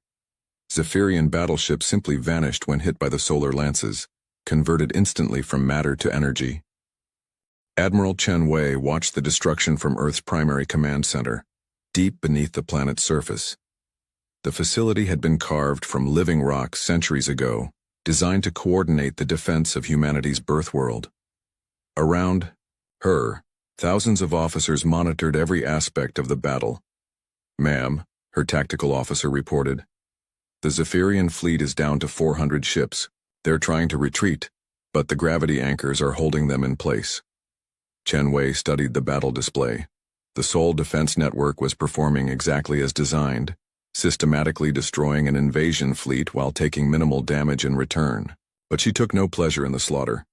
Zephyrian battleships simply vanished when hit by the solar lances, converted instantly from matter to energy. Admiral Chen Wei watched the destruction from Earth's primary command center, deep beneath the planet's surface. The facility had been carved from living rock centuries ago, designed to coordinate the defense of humanity's birth world. Around her, thousands of officers monitored every aspect of the battle. "Ma'am," her tactical officer reported, "the Zephyrian fleet is down to 400 ships. They're trying to retreat, but the gravity anchors are holding them in place." Chen Wei studied the battle display. The Sol Defense Network was performing exactly as designed, systematically destroying an invasion fleet while taking minimal damage in return. But she took no pleasure in the slaughter.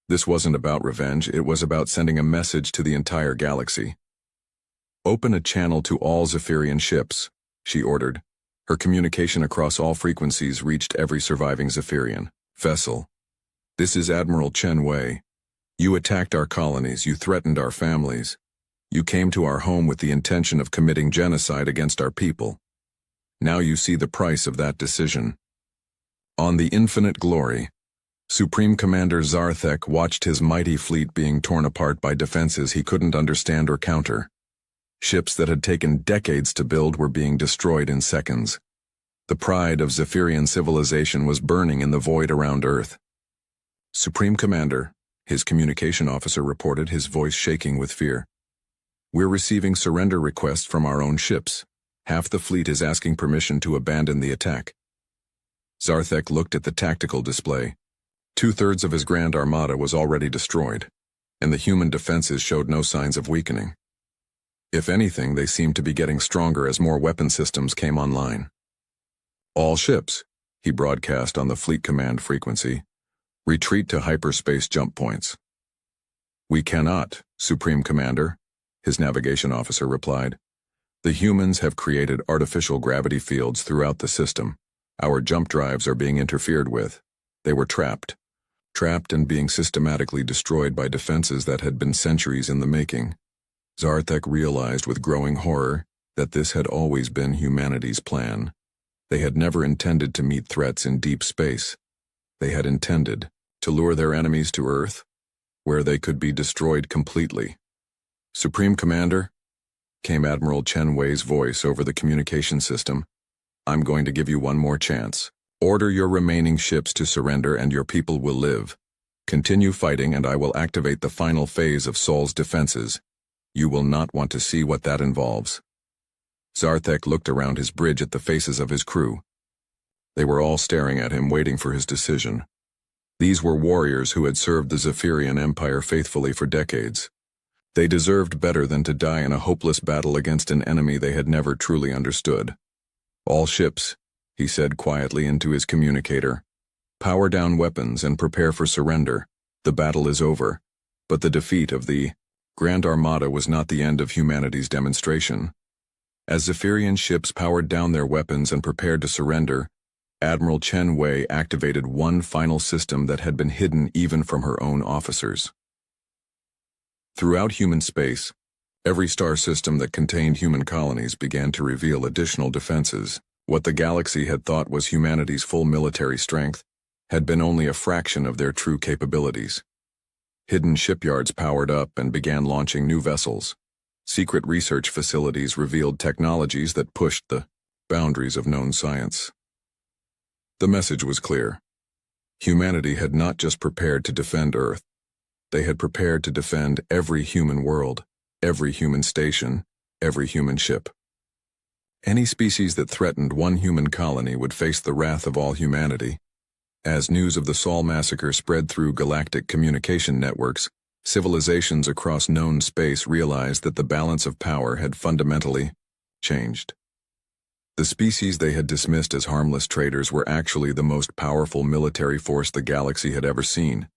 This wasn't about revenge, it was about sending a message to the entire galaxy. "Open a channel to all Zephyrian ships," she ordered. Her communication across all frequencies reached every surviving Zephyrian vessel. "This is Admiral Chen Wei. You attacked our colonies, you threatened our families. You came to our home with the intention of committing genocide against our people. Now you see the price of that decision." On the Infinite Glory, Supreme Commander Zarthek watched his mighty fleet being torn apart by defenses he couldn't understand or counter. Ships that had taken decades to build were being destroyed in seconds. The pride of Zephyrian civilization was burning in the void around Earth. "Supreme Commander," his communication officer reported, his voice shaking with fear. "We're receiving surrender requests from our own ships. Half the fleet is asking permission to abandon the attack." Zarthek looked at the tactical display. 2/3 of his Grand Armada was already destroyed, and the human defenses showed no signs of weakening. If anything, they seemed to be getting stronger as more weapon systems came online. "All ships," he broadcast on the fleet command frequency, "retreat to hyperspace jump points." "We cannot, Supreme Commander," his navigation officer replied. "The humans have created artificial gravity fields throughout the system. Our jump drives are being interfered with. They were trapped and being systematically destroyed by defenses that had been centuries in the making." Zarthek realized with growing horror that this had always been humanity's plan. They had never intended to meet threats in deep space. They had intended to lure their enemies to Earth, where they could be destroyed completely. "Supreme Commander," came Admiral Chen Wei's voice over the communication system, "I'm going to give you one more chance. Order your remaining ships to surrender and your people will live. Continue fighting and I will activate the final phase of Sol's defenses. You will not want to see what that involves." Zarthek looked around his bridge at the faces of his crew. They were all staring at him, waiting for his decision. These were warriors who had served the Zephyrian Empire faithfully for decades. They deserved better than to die in a hopeless battle against an enemy they had never truly understood. "All ships," he said quietly into his communicator, "power down weapons and prepare for surrender. The battle is over, but the defeat of the Grand Armada was not the end of humanity's demonstration." As Zephyrian ships powered down their weapons and prepared to surrender, Admiral Chen Wei activated one final system that had been hidden even from her own officers. Throughout human space, every star system that contained human colonies began to reveal additional defenses. What the galaxy had thought was humanity's full military strength had been only a fraction of their true capabilities. Hidden shipyards powered up and began launching new vessels. Secret research facilities revealed technologies that pushed the boundaries of known science. The message was clear. Humanity had not just prepared to defend Earth. They had prepared to defend every human world, every human station, every human ship. Any species that threatened one human colony would face the wrath of all humanity. As news of the Sol massacre spread through galactic communication networks, civilizations across known space realized that the balance of power had fundamentally changed. The species they had dismissed as harmless traders were actually the most powerful military force the galaxy had ever seen,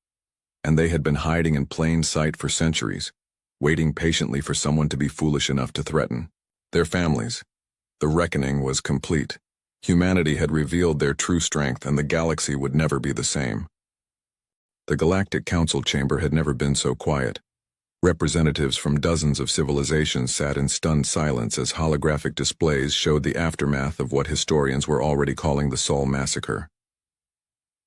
and they had been hiding in plain sight for centuries, waiting patiently for someone to be foolish enough to threaten their families. The reckoning was complete. Humanity had revealed their true strength, and the galaxy would never be the same. The Galactic Council chamber had never been so quiet. Representatives from dozens of civilizations sat in stunned silence as holographic displays showed the aftermath of what historians were already calling the Sol massacre.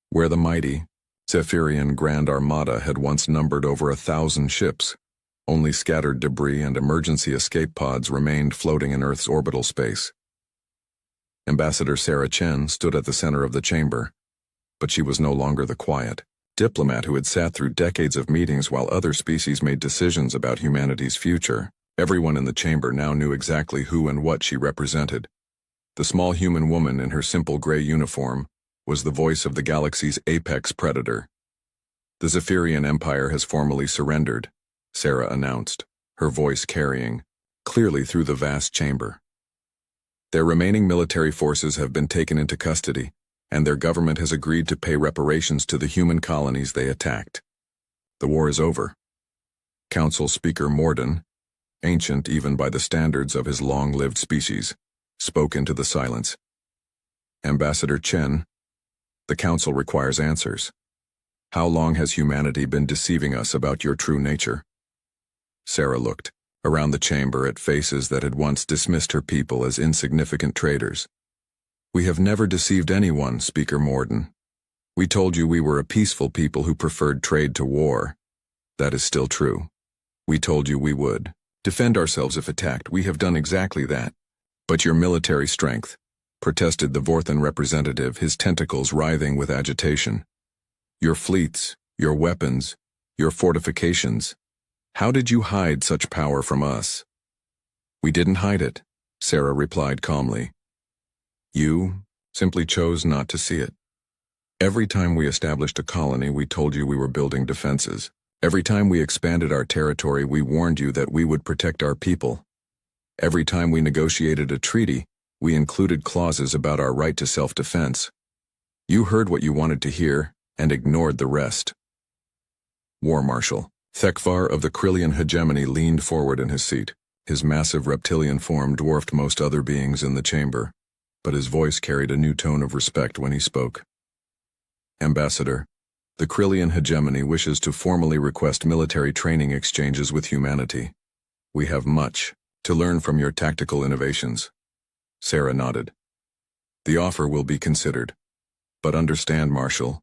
Where the mighty, Zephyrian Grand Armada had once numbered over 1,000 ships, only scattered debris and emergency escape pods remained floating in Earth's orbital space. Ambassador Sarah Chen stood at the center of the chamber, but she was no longer the quiet diplomat who had sat through decades of meetings while other species made decisions about humanity's future. Everyone in the chamber now knew exactly who and what she represented. The small human woman in her simple gray uniform was the voice of the galaxy's apex predator. The Zephyrian Empire has formally surrendered, Sarah announced, her voice carrying clearly through the vast chamber. Their remaining military forces have been taken into custody, and their government has agreed to pay reparations to the human colonies they attacked. The war is over. Council Speaker Morden, ancient even by the standards of his long-lived species, spoke into the silence. Ambassador Chen, the Council requires answers. How long has humanity been deceiving us about your true nature? Sarah looked around the chamber at faces that had once dismissed her people as insignificant traders. We have never deceived anyone, Speaker Morden. We told you we were a peaceful people who preferred trade to war. That is still true. We told you we would defend ourselves if attacked. We have done exactly that. But your military strength, protested the Vorthan representative, his tentacles writhing with agitation. Your fleets, your weapons, your fortifications. How did you hide such power from us? We didn't hide it, Sarah replied calmly. You simply chose not to see it. Every time we established a colony, we told you we were building defenses. Every time we expanded our territory, we warned you that we would protect our people. Every time we negotiated a treaty, we included clauses about our right to self-defense. You heard what you wanted to hear and ignored the rest. War Marshal Thekvar of the Krillian hegemony leaned forward in his seat. His massive reptilian form dwarfed most other beings in the chamber, but his voice carried a new tone of respect when he spoke. Ambassador, the Krillian hegemony wishes to formally request military training exchanges with humanity. We have much to learn from your tactical innovations. Sarah nodded. The offer will be considered, but understand, Marshal,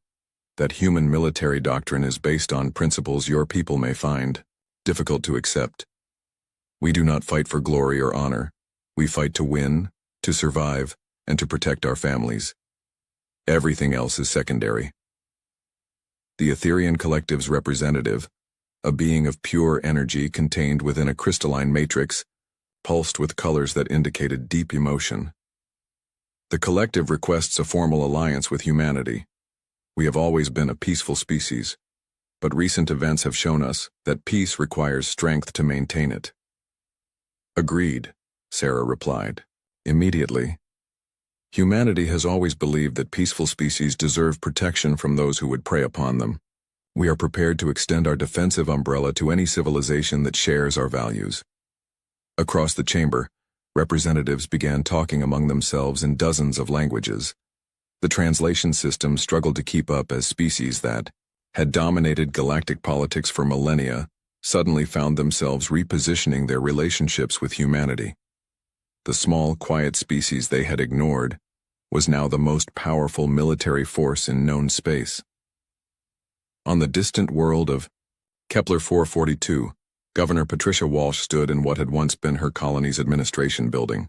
that human military doctrine is based on principles your people may find difficult to accept. We do not fight for glory or honor. We fight to win, to survive, and to protect our families. Everything else is secondary. The Etherian Collective's representative, a being of pure energy contained within a crystalline matrix, pulsed with colors that indicated deep emotion. The Collective requests a formal alliance with humanity. We have always been a peaceful species, but recent events have shown us that peace requires strength to maintain it. Agreed, Sarah replied. Immediately. Humanity has always believed that peaceful species deserve protection from those who would prey upon them. We are prepared to extend our defensive umbrella to any civilization that shares our values. Across the chamber, representatives began talking among themselves in dozens of languages. The translation system struggled to keep up as species that had dominated galactic politics for millennia suddenly found themselves repositioning their relationships with humanity. The small, quiet species they had ignored was now the most powerful military force in known space. On the distant world of Kepler 442, Governor Patricia Walsh stood in what had once been her colony's administration building.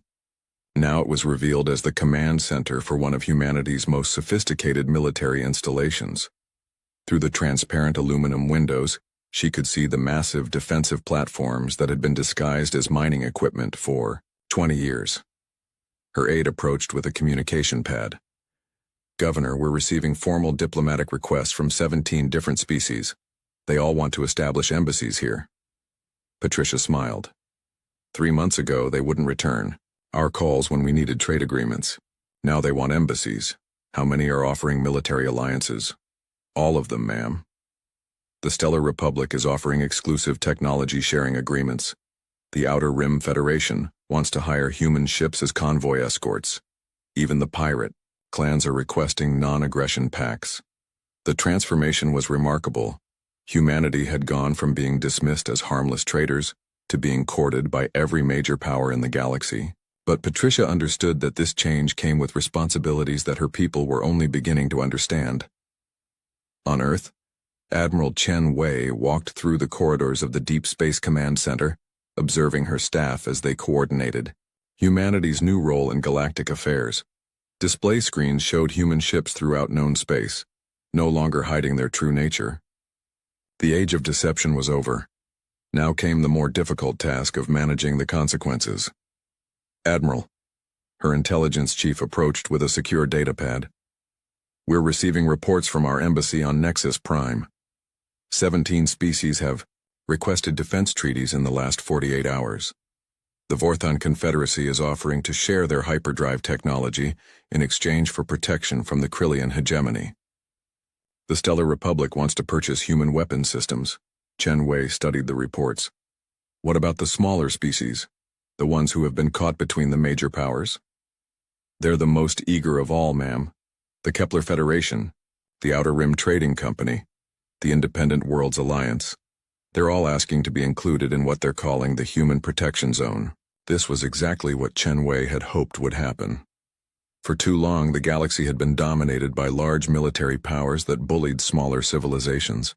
Now it was revealed as the command center for one of humanity's most sophisticated military installations. Through the transparent aluminum windows, she could see the massive defensive platforms that had been disguised as mining equipment for 20 years. Her aide approached with a communication pad. "Governor, we're receiving formal diplomatic requests from 17 different species. They all want to establish embassies here." Patricia smiled. 3 months ago, they wouldn't return our calls when we needed trade agreements. Now they want embassies. How many are offering military alliances? All of them, ma'am. The Stellar Republic is offering exclusive technology sharing agreements. The Outer Rim Federation wants to hire human ships as convoy escorts. Even the pirate clans are requesting non-aggression pacts. The transformation was remarkable. Humanity had gone from being dismissed as harmless traitors to being courted by every major power in the galaxy. But Patricia understood that this change came with responsibilities that her people were only beginning to understand. On Earth, Admiral Chen Wei walked through the corridors of the Deep Space Command Center, observing her staff as they coordinated humanity's new role in galactic affairs. Display screens showed human ships throughout known space, no longer hiding their true nature. The age of deception was over. Now came the more difficult task of managing the consequences. "Admiral," her intelligence chief approached with a secure datapad. "We're receiving reports from our embassy on Nexus Prime. 17 species have requested defense treaties in the last 48 hours. The Vorthon Confederacy is offering to share their hyperdrive technology in exchange for protection from the Krillian hegemony. The Stellar Republic wants to purchase human weapons systems." Chen Wei studied the reports. "What about the smaller species, the ones who have been caught between the major powers?" "They're the most eager of all, ma'am. The Kepler Federation, the Outer Rim Trading Company, the Independent Worlds Alliance. They're all asking to be included in what they're calling the Human Protection Zone." This was exactly what Chen Wei had hoped would happen. For too long, the galaxy had been dominated by large military powers that bullied smaller civilizations.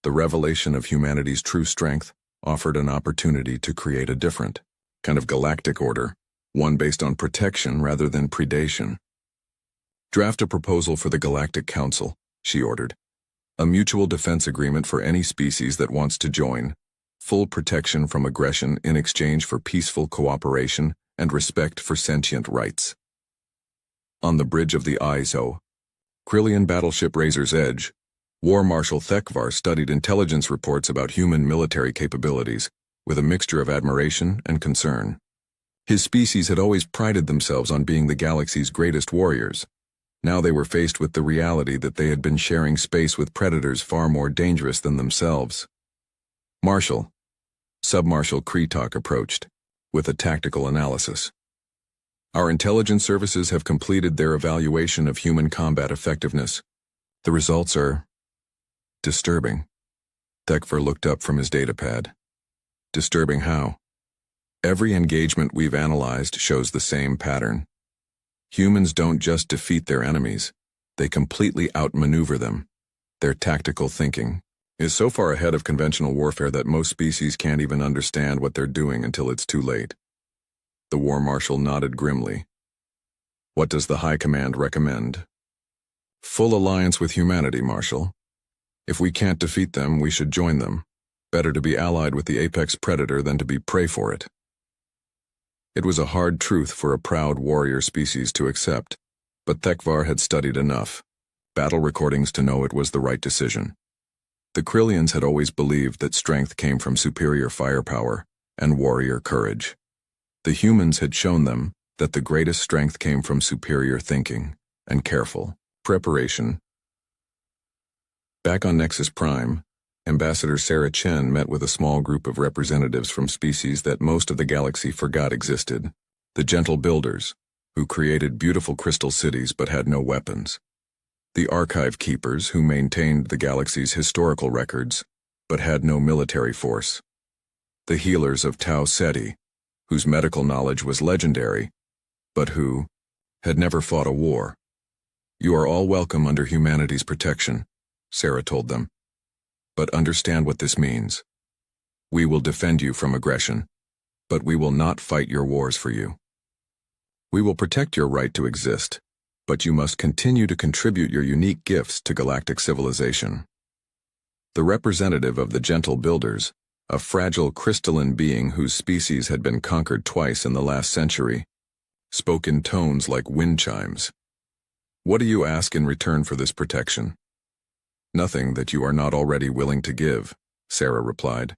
The revelation of humanity's true strength offered an opportunity to create a different kind of galactic order, one based on protection rather than predation. "Draft a proposal for the Galactic Council," she ordered. "A mutual defense agreement for any species that wants to join. Full protection from aggression in exchange for peaceful cooperation and respect for sentient rights." On the bridge of the ISO, Krillian battleship Razor's Edge, War Marshal Thekvar studied intelligence reports about human military capabilities with a mixture of admiration and concern. His species had always prided themselves on being the galaxy's greatest warriors. Now they were faced with the reality that they had been sharing space with predators far more dangerous than themselves. "Marshal," Submarshal Kretok approached, with a tactical analysis. "Our intelligence services have completed their evaluation of human combat effectiveness. The results are disturbing." Thekvar looked up from his datapad. "Disturbing how?" "Every engagement we've analyzed shows the same pattern. Humans don't just defeat their enemies, they completely outmaneuver them. Their tactical thinking is so far ahead of conventional warfare that most species can't even understand what they're doing until it's too late." The War Marshal nodded grimly. "What does the High Command recommend?" "Full alliance with humanity, Marshal. If we can't defeat them, we should join them. Better to be allied with the apex predator than to be prey for it." It was a hard truth for a proud warrior species to accept, but Thekvar had studied enough battle recordings to know it was the right decision. The Krillians had always believed that strength came from superior firepower and warrior courage. The humans had shown them that the greatest strength came from superior thinking and careful preparation. Back on Nexus Prime, Ambassador Sarah Chen met with a small group of representatives from species that most of the galaxy forgot existed, the Gentle Builders, who created beautiful crystal cities but had no weapons. The archive keepers, who maintained the galaxy's historical records but had no military force. The healers of Tau Ceti, whose medical knowledge was legendary, but who had never fought a war. "You are all welcome under humanity's protection," Sarah told them. "But understand what this means. We will defend you from aggression, but we will not fight your wars for you. We will protect your right to exist, but you must continue to contribute your unique gifts to galactic civilization." The representative of the Gentle Builders, a fragile crystalline being whose species had been conquered twice in the last century, spoke in tones like wind chimes. "What do you ask in return for this protection?" "Nothing that you are not already willing to give," Sarah replied.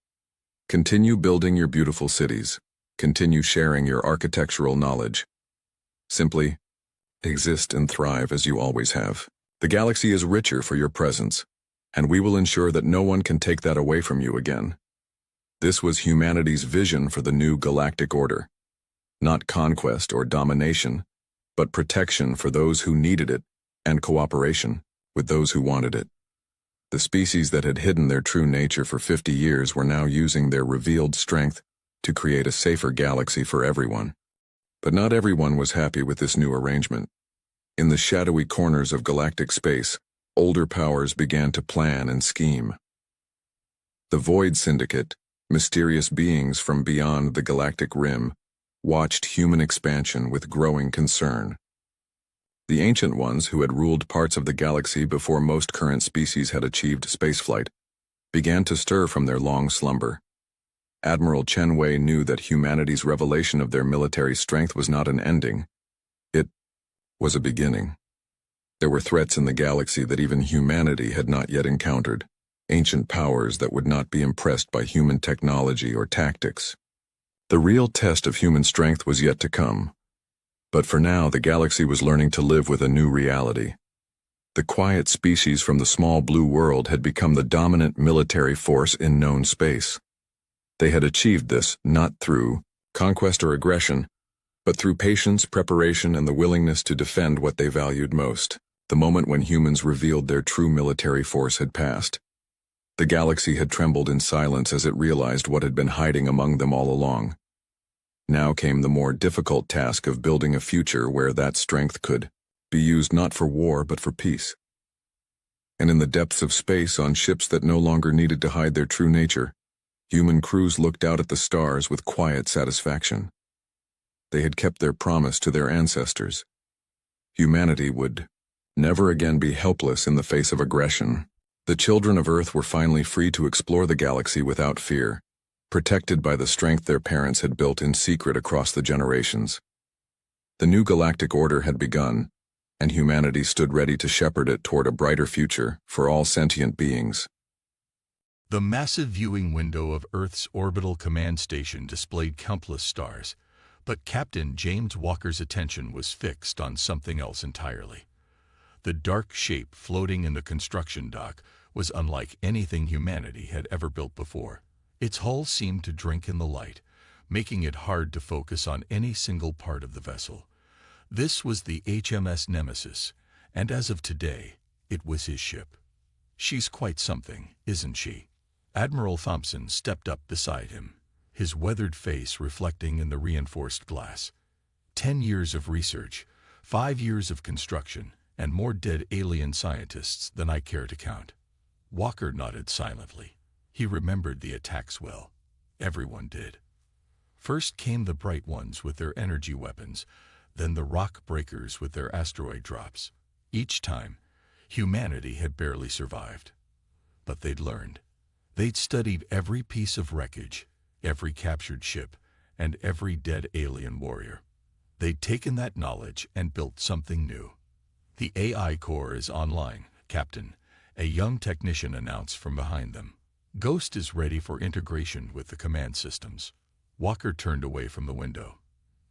"Continue building your beautiful cities. Continue sharing your architectural knowledge. Simply exist and thrive as you always have. The galaxy is richer for your presence, and we will ensure that no one can take that away from you again." This was humanity's vision for the new galactic order. Not conquest or domination, but protection for those who needed it, and cooperation with those who wanted it. The species that had hidden their true nature for 50 years were now using their revealed strength to create a safer galaxy for everyone. But not everyone was happy with this new arrangement. In the shadowy corners of galactic space, older powers began to plan and scheme. The Void Syndicate, mysterious beings from beyond the galactic rim, watched human expansion with growing concern. The Ancient Ones, who had ruled parts of the galaxy before most current species had achieved spaceflight, began to stir from their long slumber. Admiral Chen Wei knew that humanity's revelation of their military strength was not an ending. It was a beginning. There were threats in the galaxy that even humanity had not yet encountered, ancient powers that would not be impressed by human technology or tactics. The real test of human strength was yet to come. But for now, the galaxy was learning to live with a new reality. The quiet species from the small blue world had become the dominant military force in known space. They had achieved this not through conquest or aggression, but through patience, preparation, and the willingness to defend what they valued most. The moment when humans revealed their true military force had passed. The galaxy had trembled in silence as it realized what had been hiding among them all along. Now came the more difficult task of building a future where that strength could be used not for war but for peace. And in the depths of space, on ships that no longer needed to hide their true nature, human crews looked out at the stars with quiet satisfaction. They had kept their promise to their ancestors. Humanity would never again be helpless in the face of aggression. The children of Earth were finally free to explore the galaxy without fear, protected by the strength their parents had built in secret across the generations. The new galactic order had begun, and humanity stood ready to shepherd it toward a brighter future for all sentient beings. The massive viewing window of Earth's orbital command station displayed countless stars, but Captain James Walker's attention was fixed on something else entirely. The dark shape floating in the construction dock was unlike anything humanity had ever built before. Its hull seemed to drink in the light, making it hard to focus on any single part of the vessel. This was the HMS Nemesis, and as of today, it was his ship. "She's quite something, isn't she?" Admiral Thompson stepped up beside him, his weathered face reflecting in the reinforced glass. 10 years of research, 5 years of construction, and more dead alien scientists than I care to count. Walker nodded silently. He remembered the attacks well. Everyone did. First came the bright ones with their energy weapons, then the rock breakers with their asteroid drops. Each time, humanity had barely survived. But they'd learned. They'd studied every piece of wreckage, every captured ship, and every dead alien warrior. They'd taken that knowledge and built something new. "The AI core is online, Captain," a young technician announced from behind them. "Ghost is ready for integration with the command systems." Walker turned away from the window.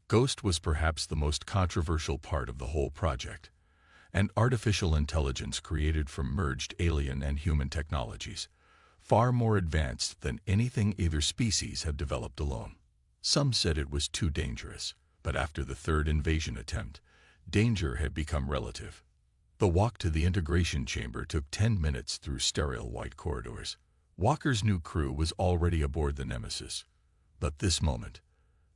Ghost was perhaps the most controversial part of the whole project. An artificial intelligence created from merged alien and human technologies, far more advanced than anything either species had developed alone. Some said it was too dangerous, But after the third invasion attempt, danger had become relative. The walk to the integration chamber took 10 minutes through sterile white corridors. Walker's new crew was already aboard the Nemesis. But this moment,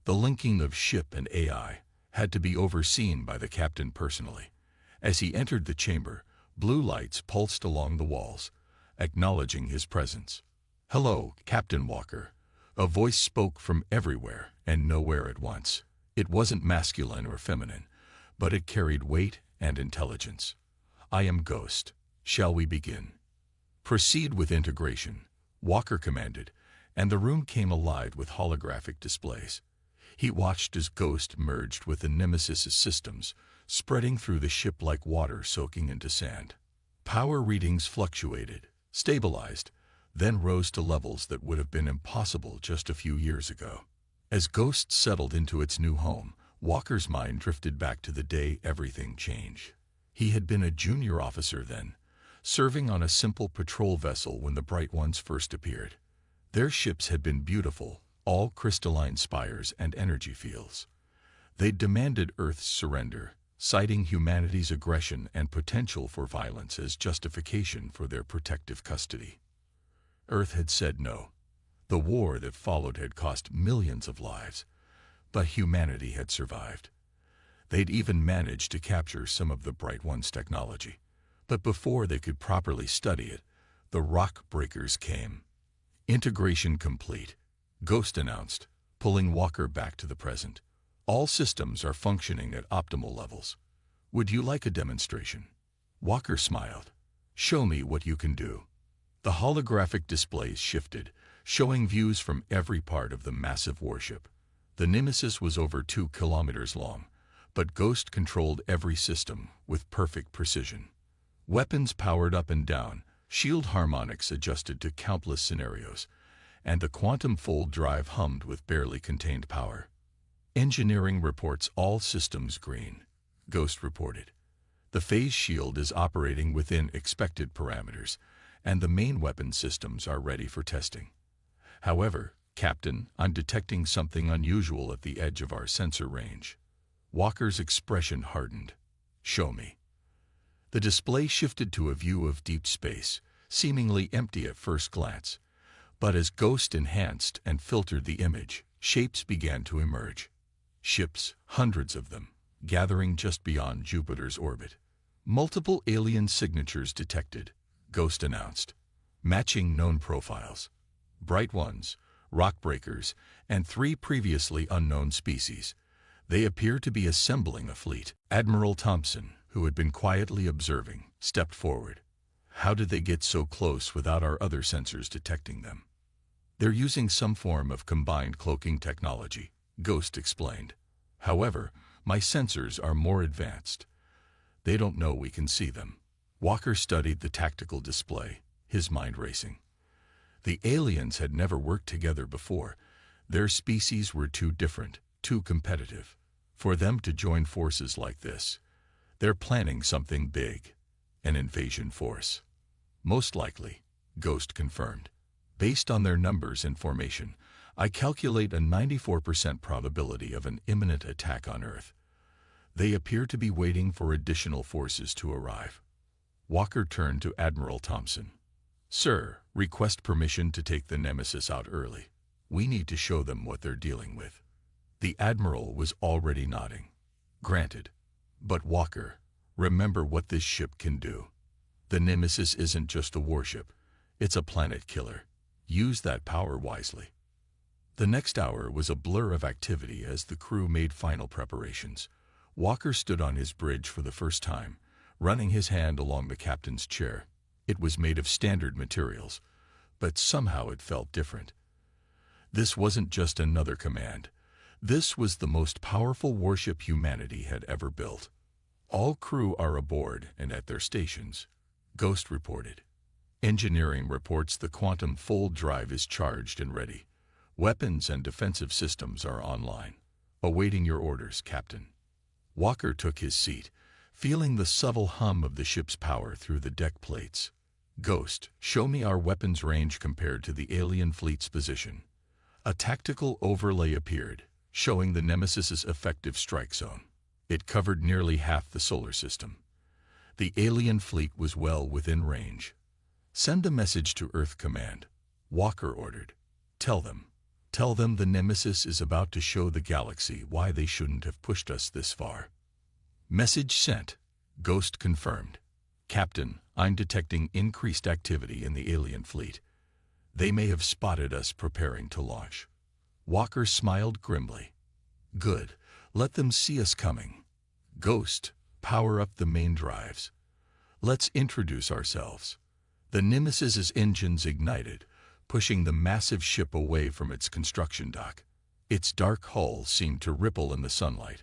the linking of ship and AI, had to be overseen by the captain personally. As he entered the chamber, blue lights pulsed along the walls, acknowledging his presence. "Hello, Captain Walker." A voice spoke from everywhere and nowhere at once. It wasn't masculine or feminine, but it carried weight and intelligence. "I am Ghost. Shall we begin?" "Proceed with integration," Walker commanded, and the room came alive with holographic displays. He watched as Ghost merged with the Nemesis's systems, spreading through the ship like water soaking into sand. Power readings fluctuated, stabilized, then rose to levels that would have been impossible just a few years ago. As Ghost settled into its new home, Walker's mind drifted back to the day everything changed. He had been a junior officer then, serving on a simple patrol vessel when the Bright Ones first appeared. Their ships had been beautiful, all crystalline spires and energy fields. They demanded Earth's surrender, citing humanity's aggression and potential for violence as justification for their protective custody. Earth had said no. The war that followed had cost millions of lives, but humanity had survived. They'd even managed to capture some of the Bright One's technology. But before they could properly study it, the rock breakers came. "Integration complete," Ghost announced, pulling Walker back to the present. "All systems are functioning at optimal levels. Would you like a demonstration?" Walker smiled. "Show me what you can do." The holographic displays shifted, showing views from every part of the massive warship. The Nemesis was over 2 kilometers long, but Ghost controlled every system with perfect precision. Weapons powered up and down, shield harmonics adjusted to countless scenarios, and the quantum fold drive hummed with barely contained power. "Engineering reports all systems green," Ghost reported. "The phase shield is operating within expected parameters, and the main weapon systems are ready for testing. However, Captain, I'm detecting something unusual at the edge of our sensor range." Walker's expression hardened. "Show me." The display shifted to a view of deep space, seemingly empty at first glance. But as Ghost enhanced and filtered the image, shapes began to emerge. Ships, hundreds of them, gathering just beyond Jupiter's orbit. "Multiple alien signatures detected," Ghost announced, "matching known profiles. Bright Ones, rock breakers, and 3 previously unknown species. They appear to be assembling a fleet." Admiral Thompson, who had been quietly observing, stepped forward. "How did they get so close without our other sensors detecting them?" "They're using some form of combined cloaking technology," Ghost explained. "However, my sensors are more advanced. They don't know we can see them." Walker studied the tactical display, his mind racing. The aliens had never worked together before. Their species were too different, too competitive. For them to join forces like this, they're planning something big, an invasion force. "Most likely," Ghost confirmed. "Based on their numbers and formation, I calculate a 94% probability of an imminent attack on Earth. They appear to be waiting for additional forces to arrive." Walker turned to Admiral Thompson. "Sir, request permission to take the Nemesis out early. We need to show them what they're dealing with." The Admiral was already nodding. "Granted. But Walker, remember what this ship can do. The Nemesis isn't just a warship. It's a planet killer. Use that power wisely." The next hour was a blur of activity as the crew made final preparations. Walker stood on his bridge for the first time, running his hand along the captain's chair. It was made of standard materials, but somehow it felt different. This wasn't just another command. This was the most powerful warship humanity had ever built. "All crew are aboard and at their stations," Ghost reported. "Engineering reports the quantum fold drive is charged and ready. Weapons and defensive systems are online. Awaiting your orders, Captain." Walker took his seat, feeling the subtle hum of the ship's power through the deck plates. "Ghost, show me our weapons range compared to the alien fleet's position." A tactical overlay appeared, showing the Nemesis's effective strike zone. It covered nearly half the solar system. The alien fleet was well within range. "Send a message to Earth Command," Walker ordered. Tell them the Nemesis is about to show the galaxy why they shouldn't have pushed us this far." "Message sent," Ghost confirmed. "Captain, I'm detecting increased activity in the alien fleet. They may have spotted us preparing to launch." Walker smiled grimly. "Good. Let them see us coming. Ghost, power up the main drives. Let's introduce ourselves." The Nemesis's engines ignited, pushing the massive ship away from its construction dock. Its dark hull seemed to ripple in the sunlight,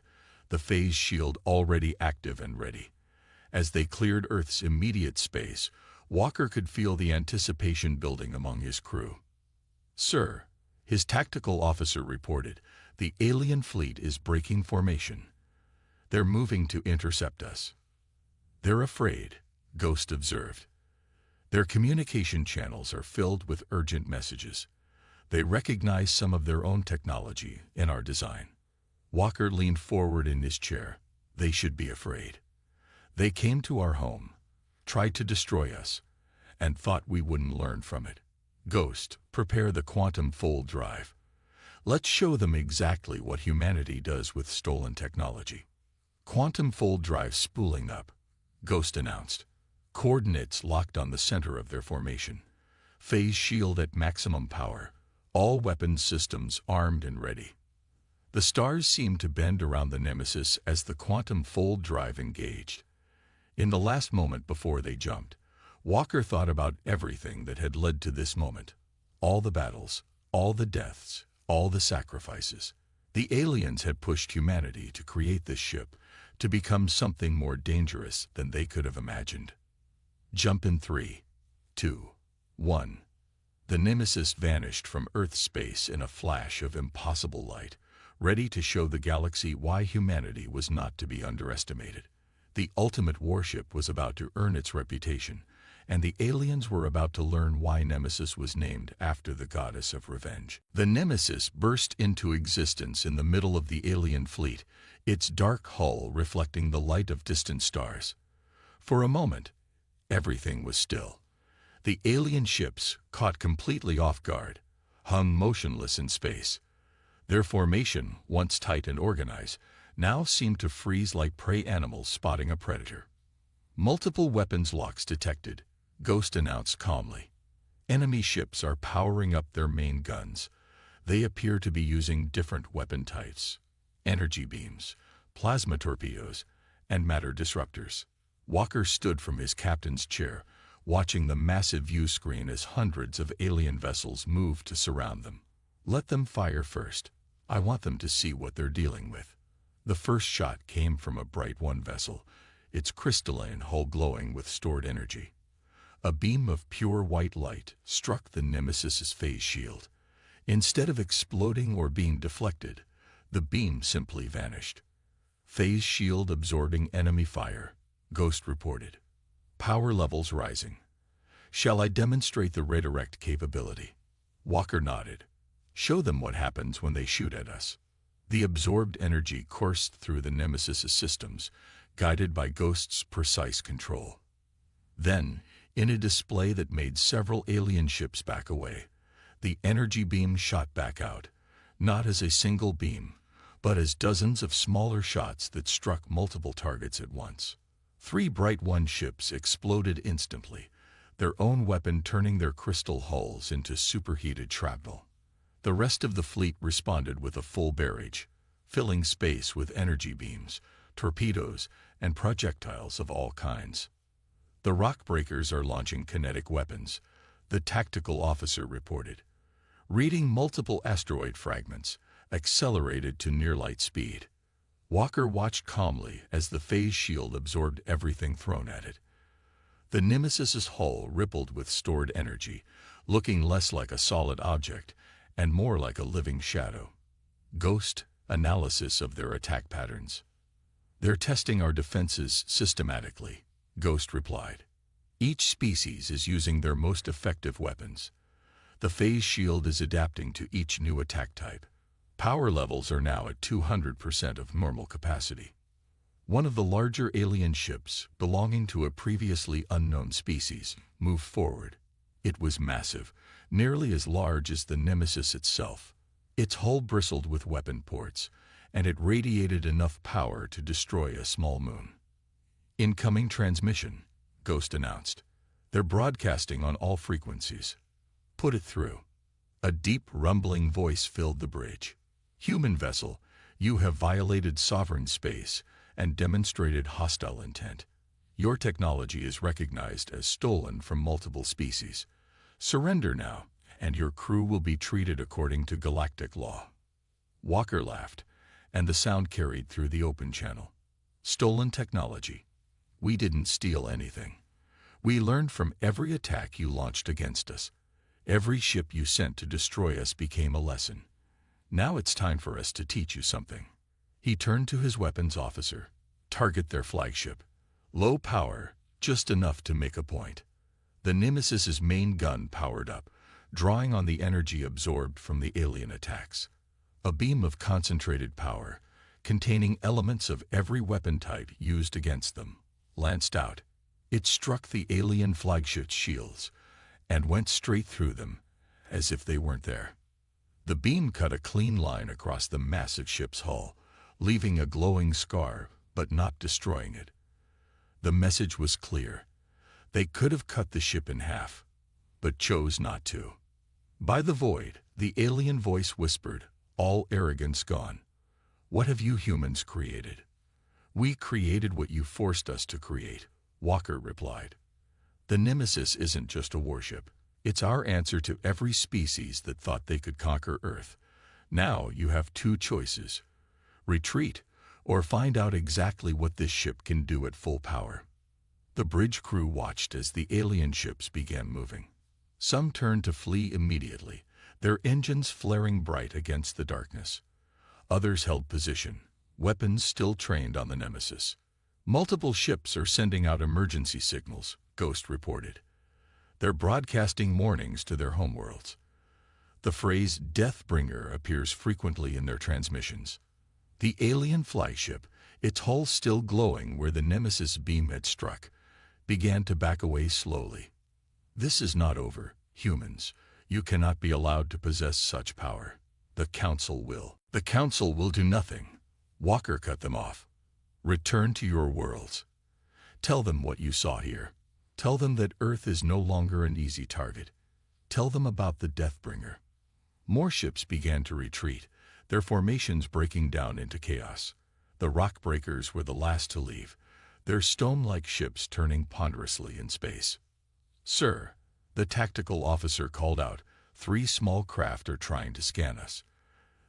the phase shield already active and ready. As they cleared Earth's immediate space, Walker could feel the anticipation building among his crew. "Sir," his tactical officer reported, "the alien fleet is breaking formation. They're moving to intercept us." "They're afraid," Ghost observed. "Their communication channels are filled with urgent messages. They recognize some of their own technology in our design." Walker leaned forward in his chair. "They should be afraid. They came to our home, tried to destroy us, and thought we wouldn't learn from it. Ghost, prepare the quantum fold drive. Let's show them exactly what humanity does with stolen technology." "Quantum fold drive spooling up," Ghost announced. Coordinates locked on the center of their formation. Phase shield at maximum power. All weapons systems armed and ready. The stars seemed to bend around the Nemesis as the quantum fold drive engaged. In the last moment before they jumped, Walker thought about everything that had led to this moment. All the battles, all the deaths, all the sacrifices. The aliens had pushed humanity to create this ship, to become something more dangerous than they could have imagined. Jump in 3, 2, 1. The Nemesis vanished from Earth's space in a flash of impossible light, ready to show the galaxy why humanity was not to be underestimated. The ultimate warship was about to earn its reputation, and the aliens were about to learn why Nemesis was named after the goddess of revenge. The Nemesis burst into existence in the middle of the alien fleet, its dark hull reflecting the light of distant stars. For a moment, everything was still. The alien ships, caught completely off guard, hung motionless in space. Their formation, once tight and organized, now seemed to freeze like prey animals spotting a predator. "Multiple weapons locks detected," Ghost announced calmly. "Enemy ships are powering up their main guns. They appear to be using different weapon types: energy beams, plasma torpedoes, and matter disruptors." Walker stood from his captain's chair, watching the massive view screen as hundreds of alien vessels moved to surround them. "Let them fire first. I want them to see what they're dealing with." The first shot came from a Bright One vessel, its crystalline hull glowing with stored energy. A beam of pure white light struck the Nemesis's phase shield. Instead of exploding or being deflected, the beam simply vanished. "Phase shield absorbing enemy fire," Ghost reported. "Power levels rising. Shall I demonstrate the redirect capability?" Walker nodded. "Show them what happens when they shoot at us." The absorbed energy coursed through the Nemesis's systems, guided by Ghost's precise control. Then, in a display that made several alien ships back away, the energy beam shot back out, not as a single beam, but as dozens of smaller shots that struck multiple targets at once. 3 Bright One ships exploded instantly, their own weapon turning their crystal hulls into superheated shrapnel. The rest of the fleet responded with a full barrage, filling space with energy beams, torpedoes, and projectiles of all kinds. "The rock breakers are launching kinetic weapons," the tactical officer reported. Reading multiple asteroid fragments, accelerated to near-light speed. Walker watched calmly as the phase shield absorbed everything thrown at it. The Nemesis's hull rippled with stored energy, looking less like a solid object and more like a living shadow. "Ghost, analysis of their attack patterns." "They're testing our defenses systematically," Ghost replied. "Each species is using their most effective weapons. The phase shield is adapting to each new attack type. Power levels are now at 200% of normal capacity. One of the larger alien ships, belonging to a previously unknown species, moved forward. It was massive, nearly as large as the Nemesis itself. Its hull bristled with weapon ports, and it radiated enough power to destroy a small moon. "Incoming transmission," Ghost announced. "They're broadcasting on all frequencies. Put it through." A deep, rumbling voice filled the bridge. "Human vessel, you have violated sovereign space and demonstrated hostile intent. Your technology is recognized as stolen from multiple species. Surrender now, and your crew will be treated according to galactic law." Walker laughed, and the sound carried through the open channel. "Stolen technology. We didn't steal anything. We learned from every attack you launched against us. Every ship you sent to destroy us became a lesson. Now it's time for us to teach you something." He turned to his weapons officer. "Target their flagship. Low power, just enough to make a point." The Nemesis's main gun powered up, drawing on the energy absorbed from the alien attacks. A beam of concentrated power, containing elements of every weapon type used against them, lanced out. It struck the alien flagship's shields and went straight through them, as if they weren't there. The beam cut a clean line across the massive ship's hull, leaving a glowing scar, but not destroying it. The message was clear. They could have cut the ship in half, but chose not to. By the void, the alien voice whispered, all arrogance gone. "What have you humans created?" "We created what you forced us to create," Walker replied. "The Nemesis isn't just a warship. It's our answer to every species that thought they could conquer Earth. Now you have two choices: retreat, or find out exactly what this ship can do at full power." The bridge crew watched as the alien ships began moving. Some turned to flee immediately, their engines flaring bright against the darkness. Others held position, weapons still trained on the Nemesis. "Multiple ships are sending out emergency signals," Ghost reported. "They're broadcasting warnings to their homeworlds." The phrase Deathbringer appears frequently in their transmissions. The alien flagship, its hull still glowing where the Nemesis beam had struck, began to back away slowly. "This is not over, humans. You cannot be allowed to possess such power. The Council will." "The Council will do nothing," Walker cut them off. "Return to your worlds. Tell them what you saw here. Tell them that Earth is no longer an easy target. Tell them about the Deathbringer." More ships began to retreat, their formations breaking down into chaos. The Rockbreakers were the last to leave, their stone-like ships turning ponderously in space. "Sir," the tactical officer called out, "3 small craft are trying to scan us.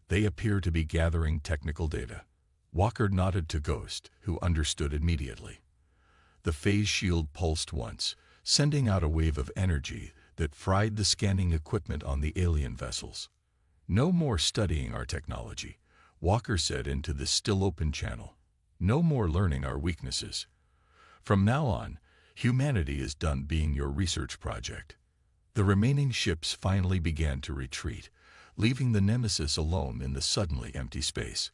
They appear to be gathering technical data." Walker nodded to Ghost, who understood immediately. The phase shield pulsed once, sending out a wave of energy that fried the scanning equipment on the alien vessels. "No more studying our technology," Walker said into the still-open channel. "No more learning our weaknesses. From now on, humanity is done being your research project." The remaining ships finally began to retreat, leaving the Nemesis alone in the suddenly empty space.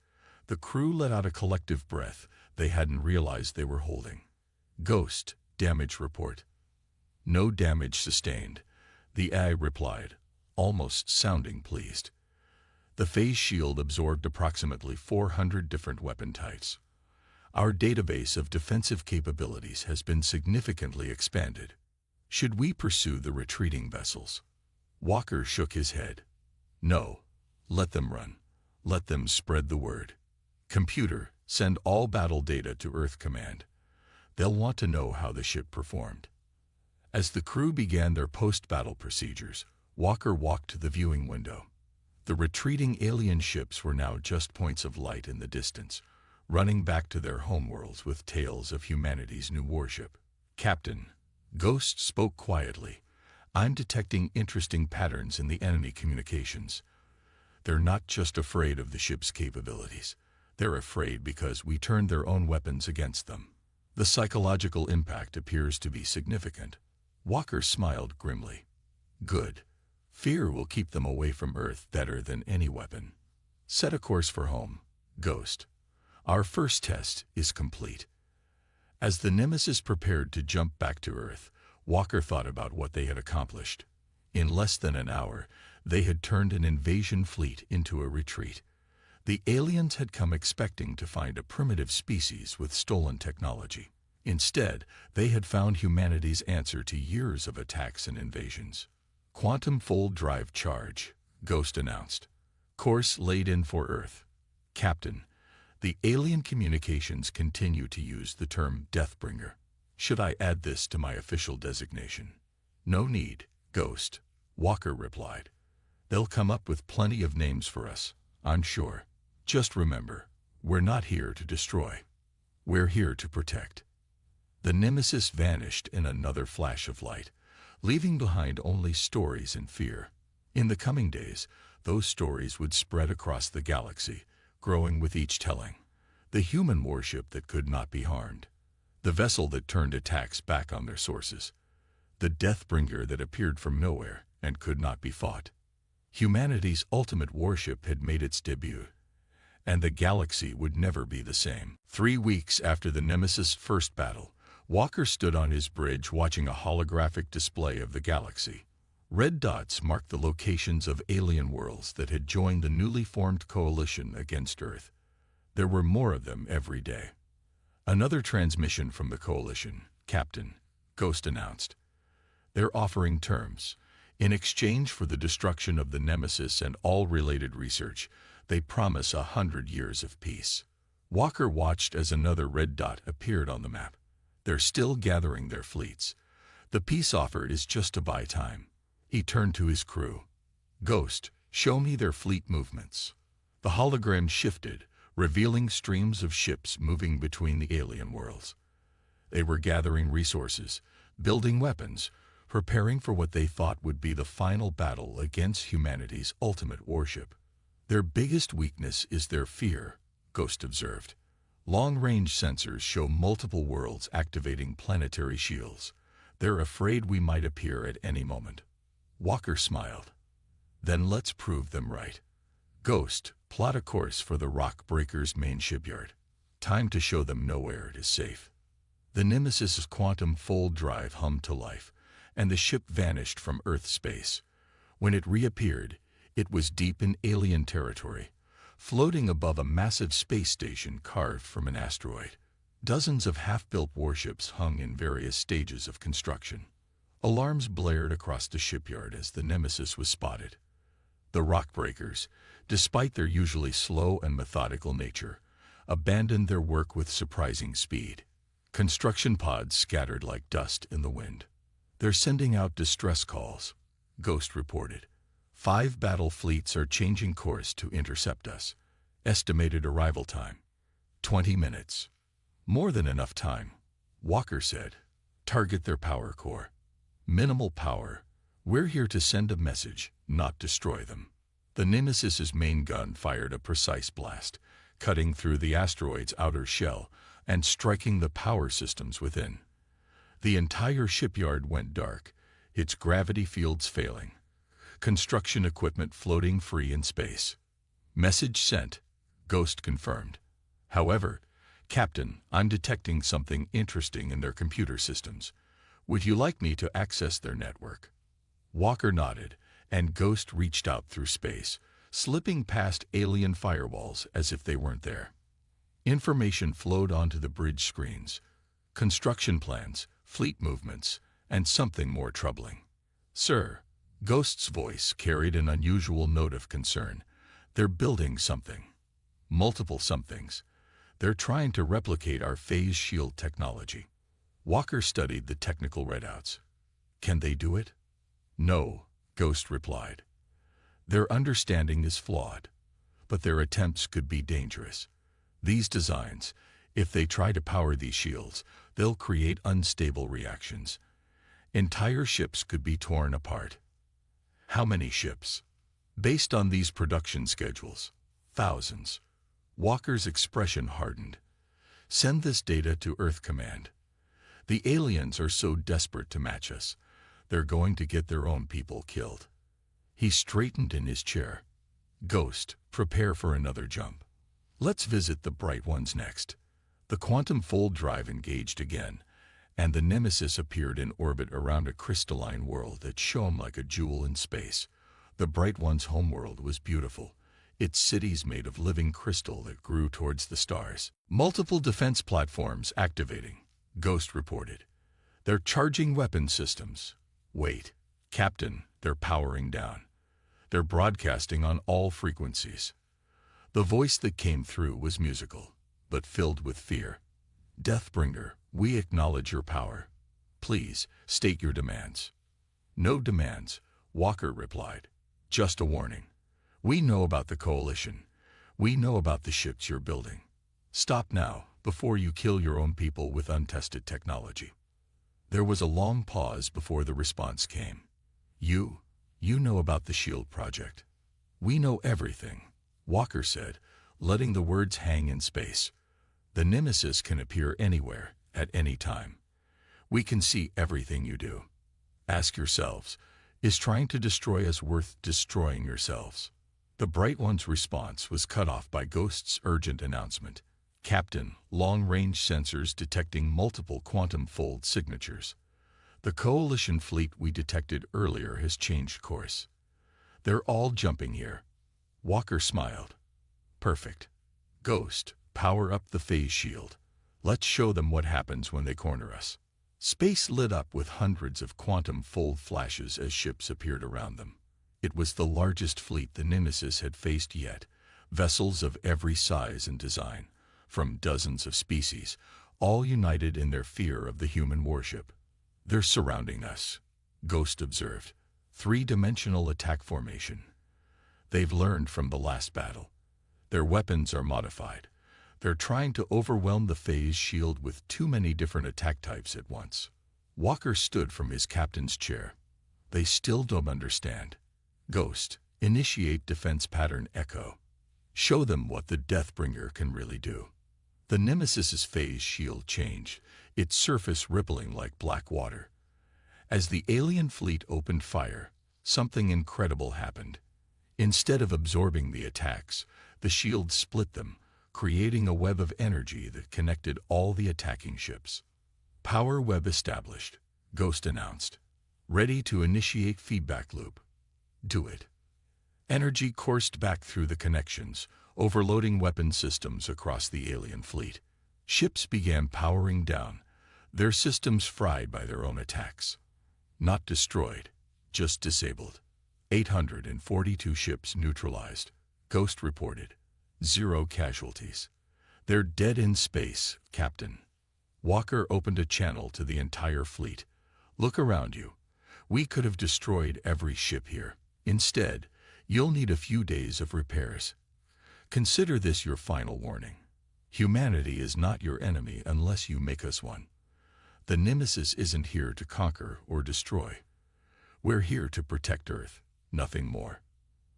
The crew let out a collective breath they hadn't realized they were holding. "Ghost, damage report." "No damage sustained," the AI replied, almost sounding pleased. The phase shield absorbed approximately 400 different weapon types. "Our database of defensive capabilities has been significantly expanded. Should we pursue the retreating vessels?" Walker shook his head. "No. Let them run. Let them spread the word. Computer, send all battle data to Earth Command. They'll want to know how the ship performed." As the crew began their post-battle procedures, Walker walked to the viewing window. The retreating alien ships were now just points of light in the distance, running back to their homeworlds with tales of humanity's new warship. "Captain," Ghost spoke quietly, "I'm detecting interesting patterns in the enemy communications. They're not just afraid of the ship's capabilities. They're afraid because we turned their own weapons against them. The psychological impact appears to be significant." Walker smiled grimly. "Good. Fear will keep them away from Earth better than any weapon." Set a course for home, Ghost. Our first test is complete. As the Nemesis prepared to jump back to Earth, Walker thought about what they had accomplished. In less than an hour, they had turned an invasion fleet into a retreat. The aliens had come expecting to find a primitive species with stolen technology. Instead, they had found humanity's answer to years of attacks and invasions. Quantum full drive charge, Ghost announced. Course laid in for Earth. Captain, the alien communications continue to use the term Deathbringer. Should I add this to my official designation? No need, Ghost, Walker replied. They'll come up with plenty of names for us, I'm sure. Just remember, we're not here to destroy. We're here to protect. The Nemesis vanished in another flash of light, leaving behind only stories and fear. In the coming days, those stories would spread across the galaxy, growing with each telling. The human warship that could not be harmed. The vessel that turned attacks back on their sources. The Deathbringer that appeared from nowhere and could not be fought. Humanity's ultimate warship had made its debut, and the galaxy would never be the same. 3 weeks after the Nemesis' first battle, Walker stood on his bridge watching a holographic display of the galaxy. Red dots marked the locations of alien worlds that had joined the newly formed coalition against Earth. There were more of them every day. Another transmission from the coalition, Captain, Ghost announced. They're offering terms. In exchange for the destruction of the Nemesis and all related research, they promise 100 years of peace. Walker watched as another red dot appeared on the map. They're still gathering their fleets. The peace offered is just to buy time. He turned to his crew. Ghost, show me their fleet movements. The hologram shifted, revealing streams of ships moving between the alien worlds. They were gathering resources, building weapons, preparing for what they thought would be the final battle against humanity's ultimate warship. Their biggest weakness is their fear, Ghost observed. Long-range sensors show multiple worlds activating planetary shields. They're afraid we might appear at any moment. Walker smiled. Then let's prove them right. Ghost, plot a course for the Rock Breaker's main shipyard. Time to show them nowhere is safe. The Nemesis's quantum full drive hummed to life, and the ship vanished from Earth space. When it reappeared, it was deep in alien territory, floating above a massive space station carved from an asteroid. Dozens of half-built warships hung in various stages of construction. Alarms blared across the shipyard as the Nemesis was spotted. The Rockbreakers, despite their usually slow and methodical nature, abandoned their work with surprising speed. Construction pods scattered like dust in the wind. They're sending out distress calls, Ghost reported. 5 battle fleets are changing course to intercept us. Estimated arrival time, 20 minutes. More than enough time, Walker said. Target their power core. Minimal power. We're here to send a message, not destroy them. The Nemesis's main gun fired a precise blast, cutting through the asteroid's outer shell and striking the power systems within. The entire shipyard went dark, its gravity fields failing. Construction equipment floating free in space. Message sent, Ghost confirmed. However, Captain, I'm detecting something interesting in their computer systems. Would you like me to access their network? Walker nodded, and Ghost reached out through space, slipping past alien firewalls as if they weren't there. Information flowed onto the bridge screens. Construction plans, fleet movements, and something more troubling. Sir, Ghost's voice carried an unusual note of concern. They're building something. Multiple somethings. They're trying to replicate our phase shield technology. Walker studied the technical readouts. Can they do it? No, Ghost replied. Their understanding is flawed, but their attempts could be dangerous. These designs, if they try to power these shields, they'll create unstable reactions. Entire ships could be torn apart. How many ships? Based on these production schedules, thousands. Walker's expression hardened. Send this data to Earth Command. The aliens are so desperate to match us, they're going to get their own people killed. He straightened in his chair. Ghost, prepare for another jump. Let's visit the bright ones next. The quantum fold drive engaged again, and the Nemesis appeared in orbit around a crystalline world that shone like a jewel in space. The bright one's homeworld was beautiful, its cities made of living crystal that grew towards the stars. Multiple defense platforms activating, Ghost reported. They're charging weapon systems. Wait, Captain, they're powering down. They're broadcasting on all frequencies. The voice that came through was musical, but filled with fear. Deathbringer, we acknowledge your power. Please, state your demands. No demands, Walker replied. Just a warning. We know about the coalition. We know about the ships you're building. Stop now, before you kill your own people with untested technology. There was a long pause before the response came. You know about the SHIELD project. We know everything, Walker said, letting the words hang in space. The Nemesis can appear anywhere, at any time. We can see everything you do. Ask yourselves, is trying to destroy us worth destroying yourselves? The Bright One's response was cut off by Ghost's urgent announcement. Captain, long-range sensors detecting multiple quantum fold signatures. The Coalition fleet we detected earlier has changed course. They're all jumping here. Walker smiled. Perfect. Ghost, power up the phase shield. Let's show them what happens when they corner us. Space lit up with hundreds of quantum fold flashes as ships appeared around them. It was the largest fleet the Nemesis had faced yet, vessels of every size and design, from dozens of species, all united in their fear of the human warship. They're surrounding us, Ghost observed. Three-dimensional attack formation. They've learned from the last battle. Their weapons are modified. They're trying to overwhelm the phase shield with too many different attack types at once. Walker stood from his captain's chair. They still don't understand. Ghost, initiate defense pattern echo. Show them what the Deathbringer can really do. The Nemesis's phase shield changed, its surface rippling like black water. As the alien fleet opened fire, something incredible happened. Instead of absorbing the attacks, the shield split them, creating a web of energy that connected all the attacking ships. Power web established, Ghost announced. Ready to initiate feedback loop. Do it. Energy coursed back through the connections, overloading weapon systems across the alien fleet. Ships began powering down, their systems fried by their own attacks. Not destroyed, just disabled. 842 ships neutralized, Ghost reported. 0 casualties. They're dead in space, Captain. Walker opened a channel to the entire fleet. Look around you. We could have destroyed every ship here. Instead, you'll need a few days of repairs. Consider this your final warning. Humanity is not your enemy unless you make us one. The Nemesis isn't here to conquer or destroy. We're here to protect Earth, nothing more.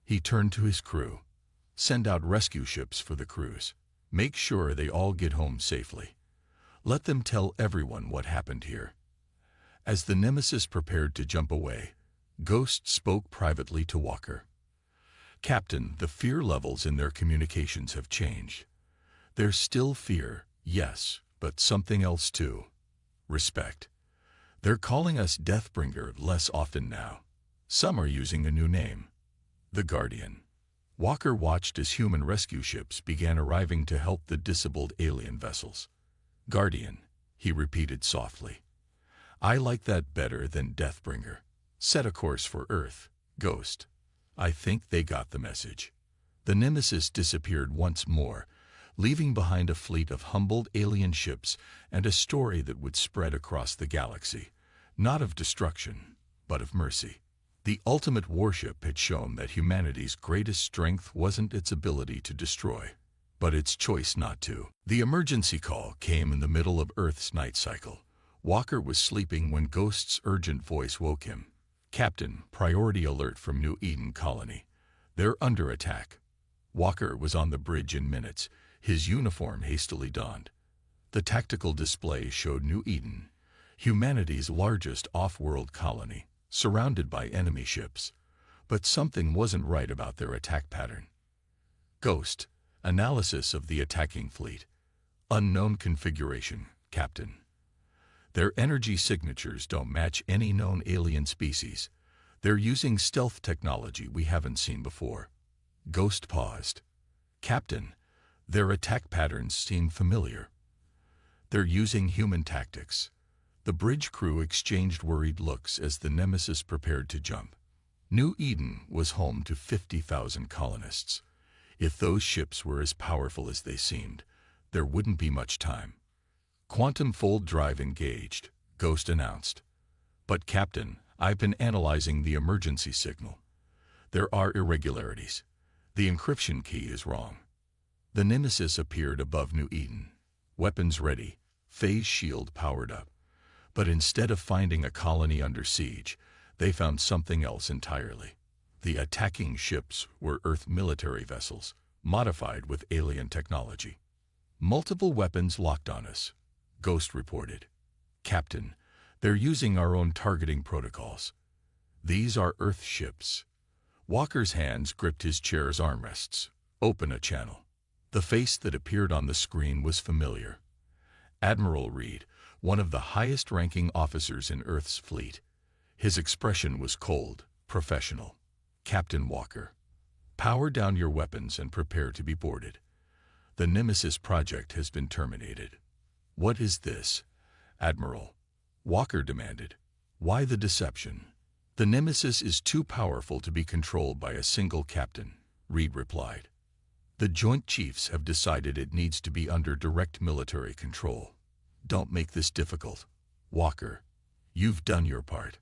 He turned to his crew. Send out rescue ships for the crews. Make sure they all get home safely. Let them tell everyone what happened here. As the Nemesis prepared to jump away, Ghost spoke privately to Walker. Captain, the fear levels in their communications have changed. There's still fear, yes, but something else too. Respect. They're calling us Deathbringer less often now. Some are using a new name. The Guardian. Walker watched as human rescue ships began arriving to help the disabled alien vessels. Guardian, he repeated softly. I like that better than Deathbringer. Set a course for Earth, Ghost. I think they got the message. The Nemesis disappeared once more, leaving behind a fleet of humbled alien ships and a story that would spread across the galaxy, not of destruction, but of mercy. The ultimate warship had shown that humanity's greatest strength wasn't its ability to destroy, but its choice not to. The emergency call came in the middle of Earth's night cycle. Walker was sleeping when Ghost's urgent voice woke him. Captain, priority alert from New Eden Colony. They're under attack. Walker was on the bridge in minutes, his uniform hastily donned. The tactical display showed New Eden, humanity's largest off-world colony, surrounded by enemy ships. But something wasn't right about their attack pattern. Ghost. Analysis of the attacking fleet. Unknown configuration, Captain. Their energy signatures don't match any known alien species. They're using stealth technology we haven't seen before. Ghost paused. Captain, their attack patterns seem familiar. They're using human tactics. The bridge crew exchanged worried looks as the Nemesis prepared to jump. New Eden was home to 50,000 colonists. If those ships were as powerful as they seemed, there wouldn't be much time. Quantum fold drive engaged, Ghost announced. But Captain, I've been analyzing the emergency signal. There are irregularities. The encryption key is wrong. The Nemesis appeared above New Eden. Weapons ready, phase shield powered up. But instead of finding a colony under siege, they found something else entirely. The attacking ships were Earth military vessels, modified with alien technology. Multiple weapons locked on us, Ghost reported. Captain, they're using our own targeting protocols. These are Earth ships. Walker's hands gripped his chair's armrests. Open a channel. The face that appeared on the screen was familiar. Admiral Reed, one of the highest-ranking officers in Earth's fleet. His expression was cold, professional. Captain Walker, power down your weapons and prepare to be boarded. The Nemesis project has been terminated. What is this, Admiral? Walker demanded. Why the deception? The Nemesis is too powerful to be controlled by a single captain, Reed replied. The Joint Chiefs have decided it needs to be under direct military control. Don't make this difficult. Walker, you've done your part.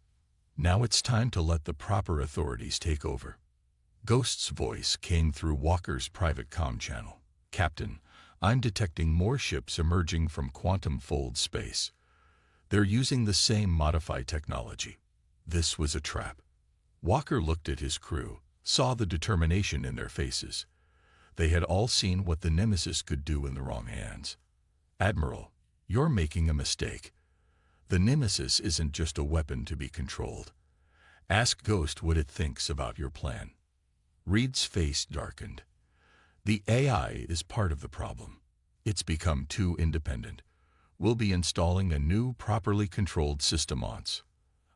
Now it's time to let the proper authorities take over. Ghost's voice came through Walker's private comm channel. Captain, I'm detecting more ships emerging from quantum fold space. They're using the same modified technology. This was a trap. Walker looked at his crew, saw the determination in their faces. They had all seen what the Nemesis could do in the wrong hands. Admiral, you're making a mistake. The Nemesis isn't just a weapon to be controlled. Ask Ghost what it thinks about your plan. Reed's face darkened. The AI is part of the problem. It's become too independent. We'll be installing a new, properly controlled system once.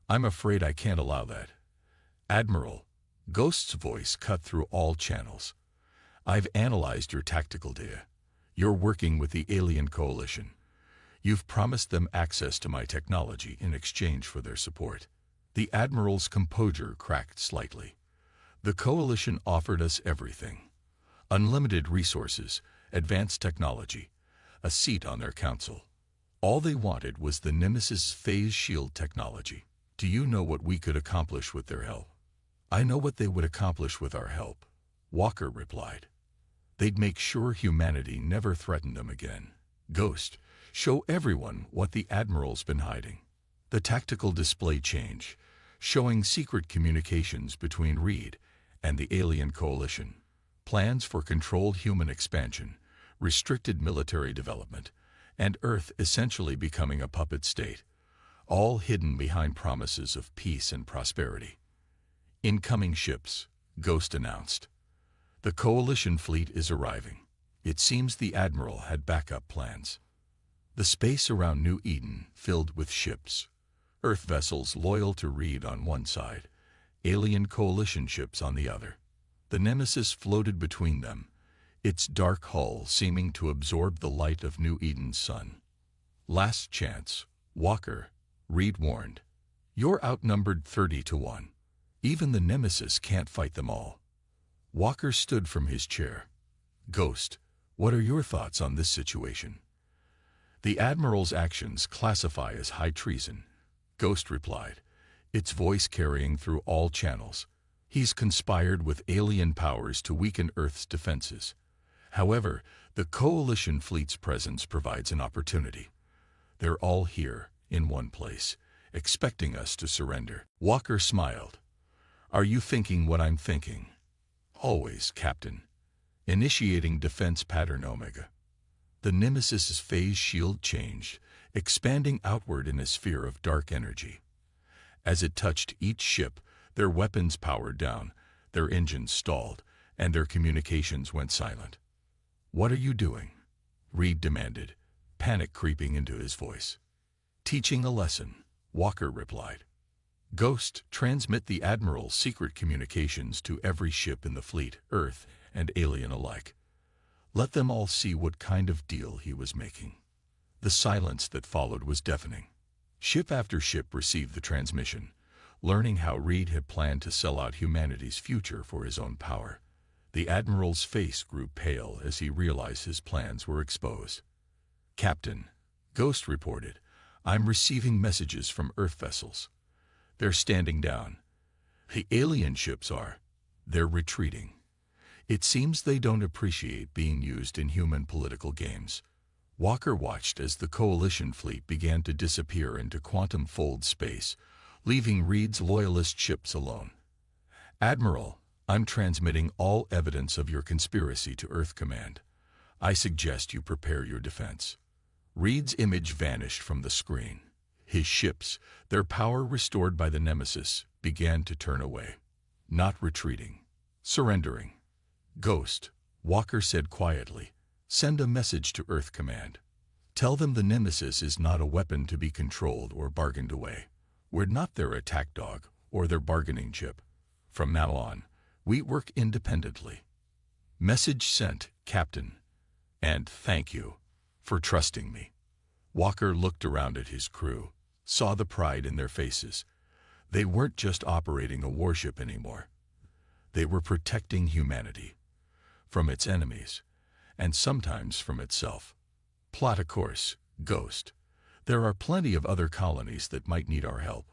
I'm afraid I can't allow that. Admiral, Ghost's voice cut through all channels. I've analyzed your tactical data. You're working with the alien coalition. You've promised them access to my technology in exchange for their support. The Admiral's composure cracked slightly. The coalition offered us everything. Unlimited resources, advanced technology, a seat on their council. All they wanted was the Nemesis phase shield technology. Do you know what we could accomplish with their help? I know what they would accomplish with our help, Walker replied. They'd make sure humanity never threatened them again. Ghost, show everyone what the Admiral's been hiding. The tactical display changed, showing secret communications between Reed and the alien coalition. Plans for controlled human expansion, restricted military development, and Earth essentially becoming a puppet state, all hidden behind promises of peace and prosperity. Incoming ships, Ghost announced. The coalition fleet is arriving. It seems the Admiral had backup plans. The space around New Eden filled with ships. Earth vessels loyal to Reed on one side, alien coalition ships on the other. The Nemesis floated between them, its dark hull seeming to absorb the light of New Eden's sun. Last chance, Walker, Reed warned. You're outnumbered 30-1. Even the Nemesis can't fight them all. Walker stood from his chair. Ghost, what are your thoughts on this situation? The Admiral's actions classify as high treason, Ghost replied, its voice carrying through all channels. He's conspired with alien powers to weaken Earth's defenses. However, the coalition fleet's presence provides an opportunity. They're all here, in one place, expecting us to surrender. Walker smiled. Are you thinking what I'm thinking? Always, Captain. Initiating defense pattern Omega. The Nemesis's phase shield changed, expanding outward in a sphere of dark energy. As it touched each ship, their weapons powered down, their engines stalled, and their communications went silent. "What are you doing?" Reed demanded, panic creeping into his voice. "Teaching a lesson," Walker replied. "Ghost, transmit the Admiral's secret communications to every ship in the fleet, Earth and alien alike. Let them all see what kind of deal he was making." The silence that followed was deafening. Ship after ship received the transmission, learning how Reed had planned to sell out humanity's future for his own power. The Admiral's face grew pale as he realized his plans were exposed. "Captain," Ghost reported, "I'm receiving messages from Earth vessels. They're standing down. The alien ships are. They're retreating. It seems they don't appreciate being used in human political games." Walker watched as the Coalition fleet began to disappear into quantum-fold space, leaving Reed's loyalist ships alone. "Admiral, I'm transmitting all evidence of your conspiracy to Earth Command. I suggest you prepare your defense." Reed's image vanished from the screen. His ships, their power restored by the Nemesis, began to turn away. Not retreating. Surrendering. "Ghost," Walker said quietly, "send a message to Earth Command. Tell them the Nemesis is not a weapon to be controlled or bargained away. We're not their attack dog or their bargaining chip. From now on, we work independently." "Message sent, Captain. And thank you for trusting me." Walker looked around at his crew, saw the pride in their faces. They weren't just operating a warship anymore. They were protecting humanity from its enemies, and sometimes from itself. "Plot a course, Ghost. There are plenty of other colonies that might need our help.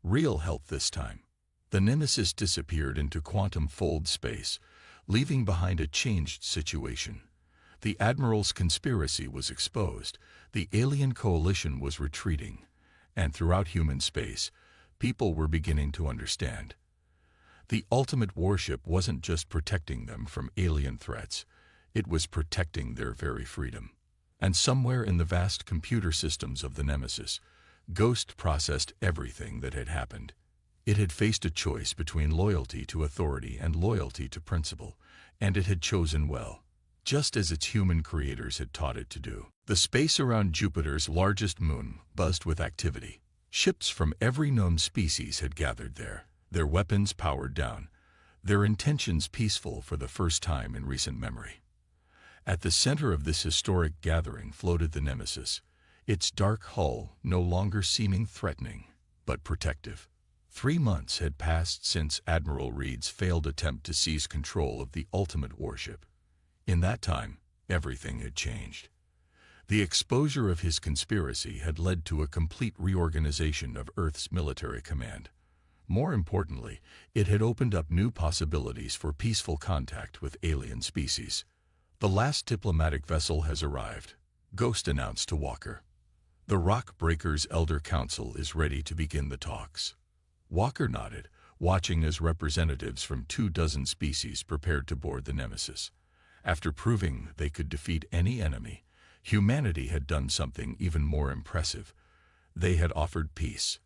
Real help this time." The Nemesis disappeared into quantum-fold space, leaving behind a changed situation. The Admiral's conspiracy was exposed, the alien coalition was retreating, and throughout human space, people were beginning to understand. The ultimate warship wasn't just protecting them from alien threats, it was protecting their very freedom. And somewhere in the vast computer systems of the Nemesis, Ghost processed everything that had happened. It had faced a choice between loyalty to authority and loyalty to principle, and it had chosen well, just as its human creators had taught it to do. The space around Jupiter's largest moon buzzed with activity. Ships from every known species had gathered there, their weapons powered down, their intentions peaceful for the first time in recent memory. At the center of this historic gathering floated the Nemesis, its dark hull no longer seeming threatening, but protective. 3 months had passed since Admiral Reed's failed attempt to seize control of the ultimate warship. In that time, everything had changed. The exposure of his conspiracy had led to a complete reorganization of Earth's military command. More importantly, it had opened up new possibilities for peaceful contact with alien species. "The last diplomatic vessel has arrived," Ghost announced to Walker. "The Rock Breakers Elder Council is ready to begin the talks." Walker nodded, watching as representatives from 24 species prepared to board the Nemesis. After proving they could defeat any enemy, humanity had done something even more impressive. They had offered peace.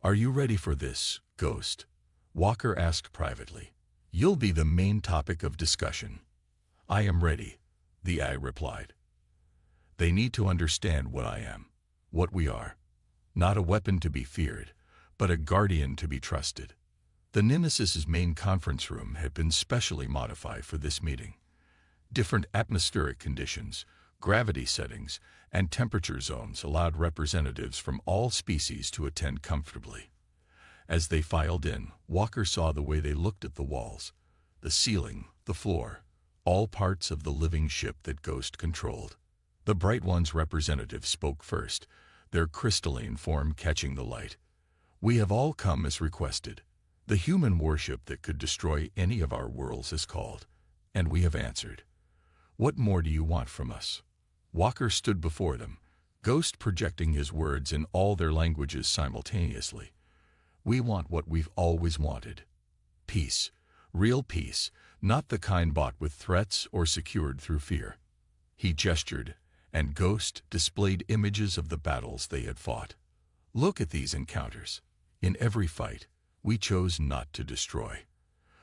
"Are you ready for this, Ghost?" Walker asked privately. "You'll be the main topic of discussion." "I am ready," the eye replied. "They need to understand what I am, what we are. Not a weapon to be feared, but a guardian to be trusted." The Nemesis's main conference room had been specially modified for this meeting. Different atmospheric conditions, gravity settings, and temperature zones allowed representatives from all species to attend comfortably. As they filed in, Walker saw the way they looked at the walls, the ceiling, the floor, all parts of the living ship that Ghost controlled. The Bright One's representative spoke first, their crystalline form catching the light. "We have all come as requested. The human warship that could destroy any of our worlds is called, and we have answered. What more do you want from us?" Walker stood before them, Ghost projecting his words in all their languages simultaneously. "We want what we've always wanted. Peace. Real peace, not the kind bought with threats or secured through fear." He gestured, and Ghost displayed images of the battles they had fought. "Look at these encounters. In every fight, we chose not to destroy.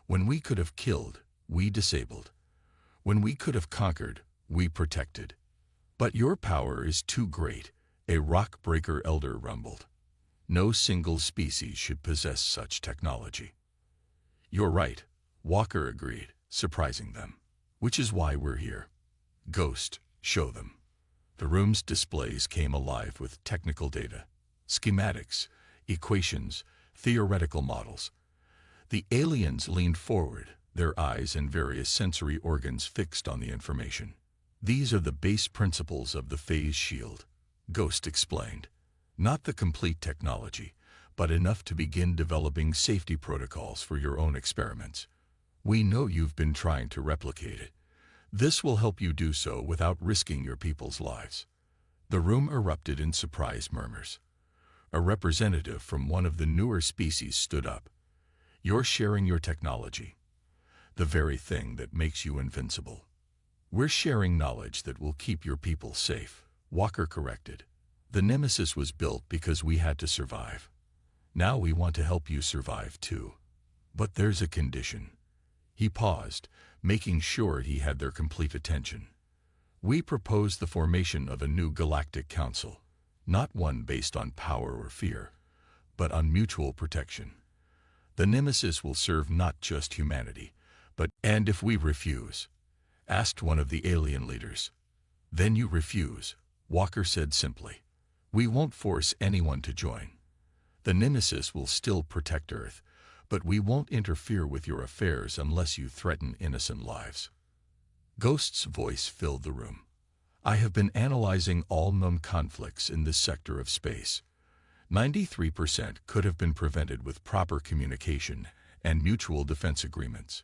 When we could have killed, we disabled. When we could have conquered, we protected. But your power is too great, a rock-breaker elder rumbled. No single species should possess such technology. You're right, Walker agreed, surprising them. Which is why we're here. Ghost, show them. The room's displays came alive with technical data, schematics, equations, theoretical models. The aliens leaned forward, their eyes and various sensory organs fixed on the information. These are the base principles of the phase shield, Ghost explained. Not the complete technology, but enough to begin developing safety protocols for your own experiments. We know you've been trying to replicate it. This will help you do so without risking your people's lives. The room erupted in surprised murmurs. A representative from one of the newer species stood up. You're sharing your technology, the very thing that makes you invincible. We're sharing knowledge that will keep your people safe, Walker corrected. The Nemesis was built because we had to survive. Now we want to help you survive too. But there's a condition. He paused, making sure he had their complete attention. We propose the formation of a new galactic council, not one based on power or fear, but on mutual protection. The Nemesis will serve not just humanity, but and if we refuse? Asked one of the alien leaders. Then you refuse, Walker said simply. We won't force anyone to join. The Nemesis will still protect Earth, but we won't interfere with your affairs unless you threaten innocent lives. Ghost's voice filled the room. I have been analyzing all known conflicts in this sector of space. 93% could have been prevented with proper communication and mutual defense agreements.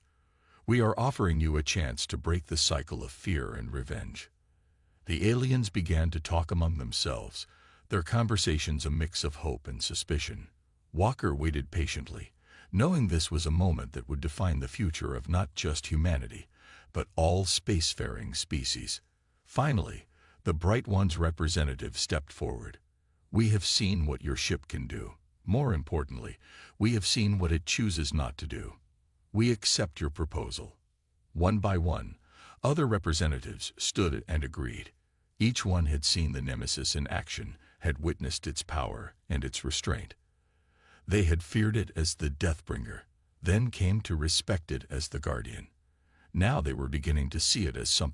We are offering you a chance to break the cycle of fear and revenge. The aliens began to talk among themselves, their conversations a mix of hope and suspicion. Walker waited patiently, knowing this was a moment that would define the future of not just humanity, but all spacefaring species. Finally, the Bright One's representative stepped forward. We have seen what your ship can do. More importantly, we have seen what it chooses not to do. We accept your proposal. One by one, other representatives stood and agreed. Each one had seen the Nemesis in action, had witnessed its power and its restraint. They had feared it as the Deathbringer, then came to respect it as the Guardian. Now they were beginning to see it as something